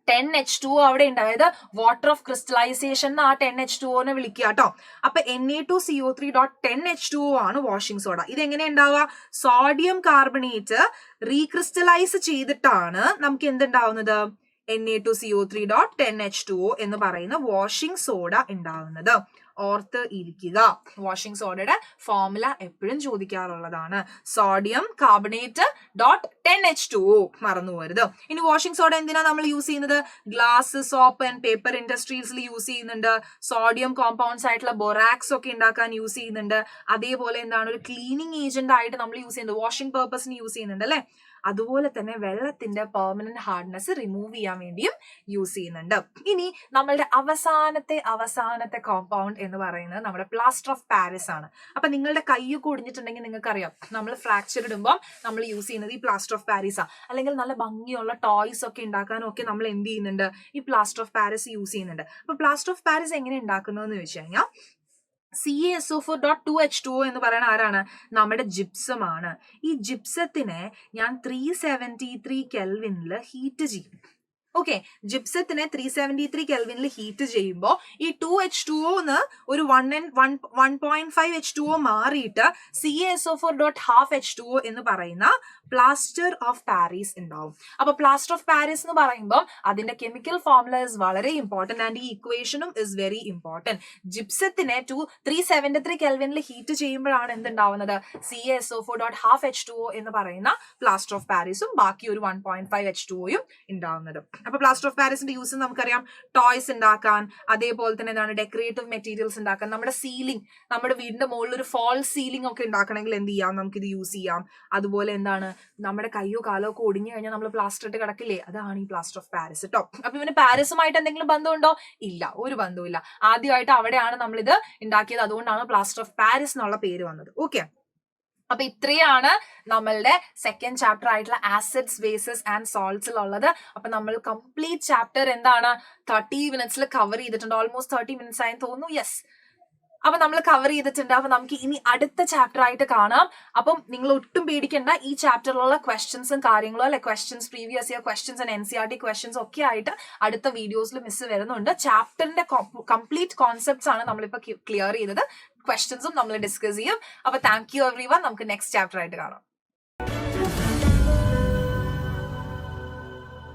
10H2O അവിടെ ഉണ്ട്. അതായത് വാട്ടർ ഓഫ് ക്രിസ്റ്റലൈസേഷൻ ആ 10H2O വിളിക്കുക കേട്ടോ. അപ്പൊ Na2CO3.10H2O ആണ് വാഷിംഗ് സോഡ. ഇതെങ്ങനെ ഉണ്ടാവുക? സോഡിയം കാർബണേറ്റ് റീക്രിസ്റ്റലൈസ് ചെയ്തിട്ടാണ് നമുക്ക് എന്തുണ്ടാവുന്നത്? Na2CO3.10H2O എന്ന് പറയുന്ന വാഷിംഗ് സോഡ ഉണ്ടാവുന്നത്. ഓർത്ത് ഇരിക്കുക. വാഷിംഗ് സോഡയുടെ ഫോർമുല എപ്പോഴും ചോദിക്കാറുള്ളതാണ്. സോഡിയം കാർബണേറ്റ് .10H2O മറന്നു പോരുത്. ഇനി വാഷിംഗ് സോഡ എന്തിനാ നമ്മൾ യൂസ് ചെയ്യുന്നത്? ഗ്ലാസ്, സോപ്പ് ആൻഡ് പേപ്പർ ഇൻഡസ്ട്രീസിൽ യൂസ് ചെയ്യുന്നുണ്ട്. സോഡിയം കോമ്പൗണ്ട്സ് ആയിട്ടുള്ള ബൊറാക്സ് ഒക്കെ ഉണ്ടാക്കാൻ യൂസ് ചെയ്യുന്നുണ്ട്. അതേപോലെ എന്താണ് ഒരു ക്ലീനിങ് ഏജന്റ് ആയിട്ട് നമ്മൾ യൂസ് ചെയ്യുന്നത്, വാഷിംഗ് പേർപ്പസിന് യൂസ് ചെയ്യുന്നുണ്ട് അല്ലെ. അതുപോലെ തന്നെ വെള്ളത്തിന്റെ പെർമനന്റ് ഹാർഡ്നെസ് റിമൂവ് ചെയ്യാൻ വേണ്ടിയും യൂസ് ചെയ്യുന്നുണ്ട്. ഇനി നമ്മളുടെ അവസാനത്തെ കോമ്പൗണ്ട് എന്ന് പറയുന്നത് നമ്മുടെ പ്ലാസ്റ്റർ ഓഫ് പാരീസ് ആണ്. അപ്പൊ നിങ്ങളുടെ കൈയൊക്കെ ഒടിഞ്ഞിട്ടുണ്ടെങ്കിൽ നിങ്ങൾക്ക് അറിയാം, നമ്മൾ ഫ്രാക്ചർ ഇടുമ്പോൾ നമ്മൾ യൂസ് ചെയ്യുന്നത് ഈ പ്ലാസ്റ്റർ ഓഫ് പാരീസ് ആണ്. അല്ലെങ്കിൽ നല്ല ഭംഗിയുള്ള ടോയ്സ് ഒക്കെ ഉണ്ടാക്കാനും ഒക്കെ നമ്മൾ എന്ത് ചെയ്യുന്നുണ്ട്? ഈ പ്ലാസ്റ്റർ ഓഫ് പാരീസ് യൂസ് ചെയ്യുന്നുണ്ട്. അപ്പൊ പ്ലാസ്റ്റർ ഓഫ് പാരീസ് എങ്ങനെ ഉണ്ടാക്കുന്നതെന്ന് വെച്ച് കഴിഞ്ഞാൽ CaSO4.2H2O എന്ന് പറയുന്ന ആരാണ്? നമ്മുടെ ജിപ്സം ആണ്. ഈ ജിപ്സത്തിനെ ഞാൻ 373 കെൽവിനിൽ ഹീറ്റ് ചെയ്യും. ഓക്കെ, ജിപ്സത്തിനെ 373 കെൽവിനിൽ ഹീറ്റ് ചെയ്യുമ്പോൾ ഈ 2H2O ഒരു 1.5H2O മാറിയിട്ട് CaSO4.12H2O എന്ന് പറയുന്ന പ്ലാസ്റ്റർ ഓഫ് പാരീസ് ഉണ്ടാവും. അപ്പൊ പ്ലാസ്റ്റർ ഓഫ് പാരീസ് എന്ന് പറയുമ്പോൾ അതിന്റെ കെമിക്കൽ ഫോർമുല ഇസ് വളരെ ഇമ്പോർട്ടന്റ് ആൻഡ് ഈ ഇക്വേഷനും ഇസ് വെരി ഇമ്പോർട്ടന്റ്. ജിപ്സത്തിനെ 373 കെൽവിനിൽ ഹീറ്റ് ചെയ്യുമ്പോഴാണ് എന്തുണ്ടാവുന്നത്? CaSO4.12H2O എന്ന് പറയുന്ന പ്ലാസ്റ്റർ ഓഫ് പാരീസും ബാക്കി ഒരു 1.5H2Oയും ഉണ്ടാവുന്നത്. അപ്പൊ പ്ലാസ്റ്റർ ഓഫ് പാരീസിന്റെ യൂസ് നമുക്കറിയാം, ടോയ്സ് ഉണ്ടാക്കാൻ, അതേപോലെ തന്നെ എന്താണ് ഡെക്കറേറ്റീവ് മെറ്റീരിയൽസ് ഉണ്ടാക്കാൻ, നമ്മുടെ സീലിംഗ്, നമ്മുടെ വീടിന്റെ മുകളിൽ ഒരു ഫോൾ സീലിംഗ് ഒക്കെ ഉണ്ടാക്കണമെങ്കിൽ എന്ത് ചെയ്യാം? നമുക്കിത് യൂസ് ചെയ്യാം. അതുപോലെ എന്താണ് നമ്മുടെ കയ്യോ കാലോ ഒക്കെ ഒടിഞ്ഞു കഴിഞ്ഞാൽ നമ്മൾ പ്ലാസ്റ്റർ ഇട്ട് കിടക്കില്ലേ? അതാണ് ഈ പ്ലാസ്റ്റർ ഓഫ് പാരീസ് കേട്ടോ. അപ്പൊ ഇവന് പാരീസുമായിട്ട് എന്തെങ്കിലും ബന്ധമുണ്ടോ? ഇല്ല, ഒരു ബന്ധവുമില്ല. ആദ്യമായിട്ട് അവിടെയാണ് നമ്മളിത് ഉണ്ടാക്കിയത്. അതുകൊണ്ടാണ് പ്ലാസ്റ്റർ ഓഫ് പാരീസ് എന്നുള്ള പേര് വന്നത്. ഓക്കെ, അപ്പൊ ഇത്രയാണ് നമ്മളുടെ സെക്കൻഡ് ചാപ്റ്റർ ആയിട്ടുള്ള ആസിഡ്സ്, ബേസസ് ആൻഡ് സോൾട്സിലുള്ളത്. അപ്പൊ നമ്മൾ കംപ്ലീറ്റ് ചാപ്റ്റർ എന്താണ് 30 മിനിറ്റ്സിൽ കവർ ചെയ്തിട്ടുണ്ട്. ഓൾമോസ്റ്റ് 30 മിനിറ്റ്സ് ആയെന്ന് തോന്നുന്നു. യെസ്, അപ്പൊ നമ്മൾ കവർ ചെയ്തിട്ടുണ്ട്. അപ്പൊ നമുക്ക് ഇനി അടുത്ത ചാപ്റ്റർ ആയിട്ട് കാണാം. അപ്പം നിങ്ങൾ ഒട്ടും പേടിക്കേണ്ട, ഈ ചാപ്റ്ററിലുള്ള ക്വസ്റ്റ്യൻസും കാര്യങ്ങളും അല്ലെ, questions, previous year questions and NCERT questions ഒക്കെ ആയിട്ട് അടുത്ത വീഡിയോസിൽ മിസ് വരുന്നുണ്ട്. ചാപ്റ്ററിന്റെ കംപ്ലീറ്റ് കോൺസെപ്റ്റ്സ് ആണ് നമ്മളിപ്പോ ക്ലിയർ ചെയ്തത്. ക്വസ്റ്റ്യൻസും നമ്മൾ ഡിസ്കസ് ചെയ്യും. അപ്പൊ താങ്ക് യു എവ്രിവൺ. നമുക്ക് നെക്സ്റ്റ് ചാപ്റ്റർ ആയിട്ട് കാണാം.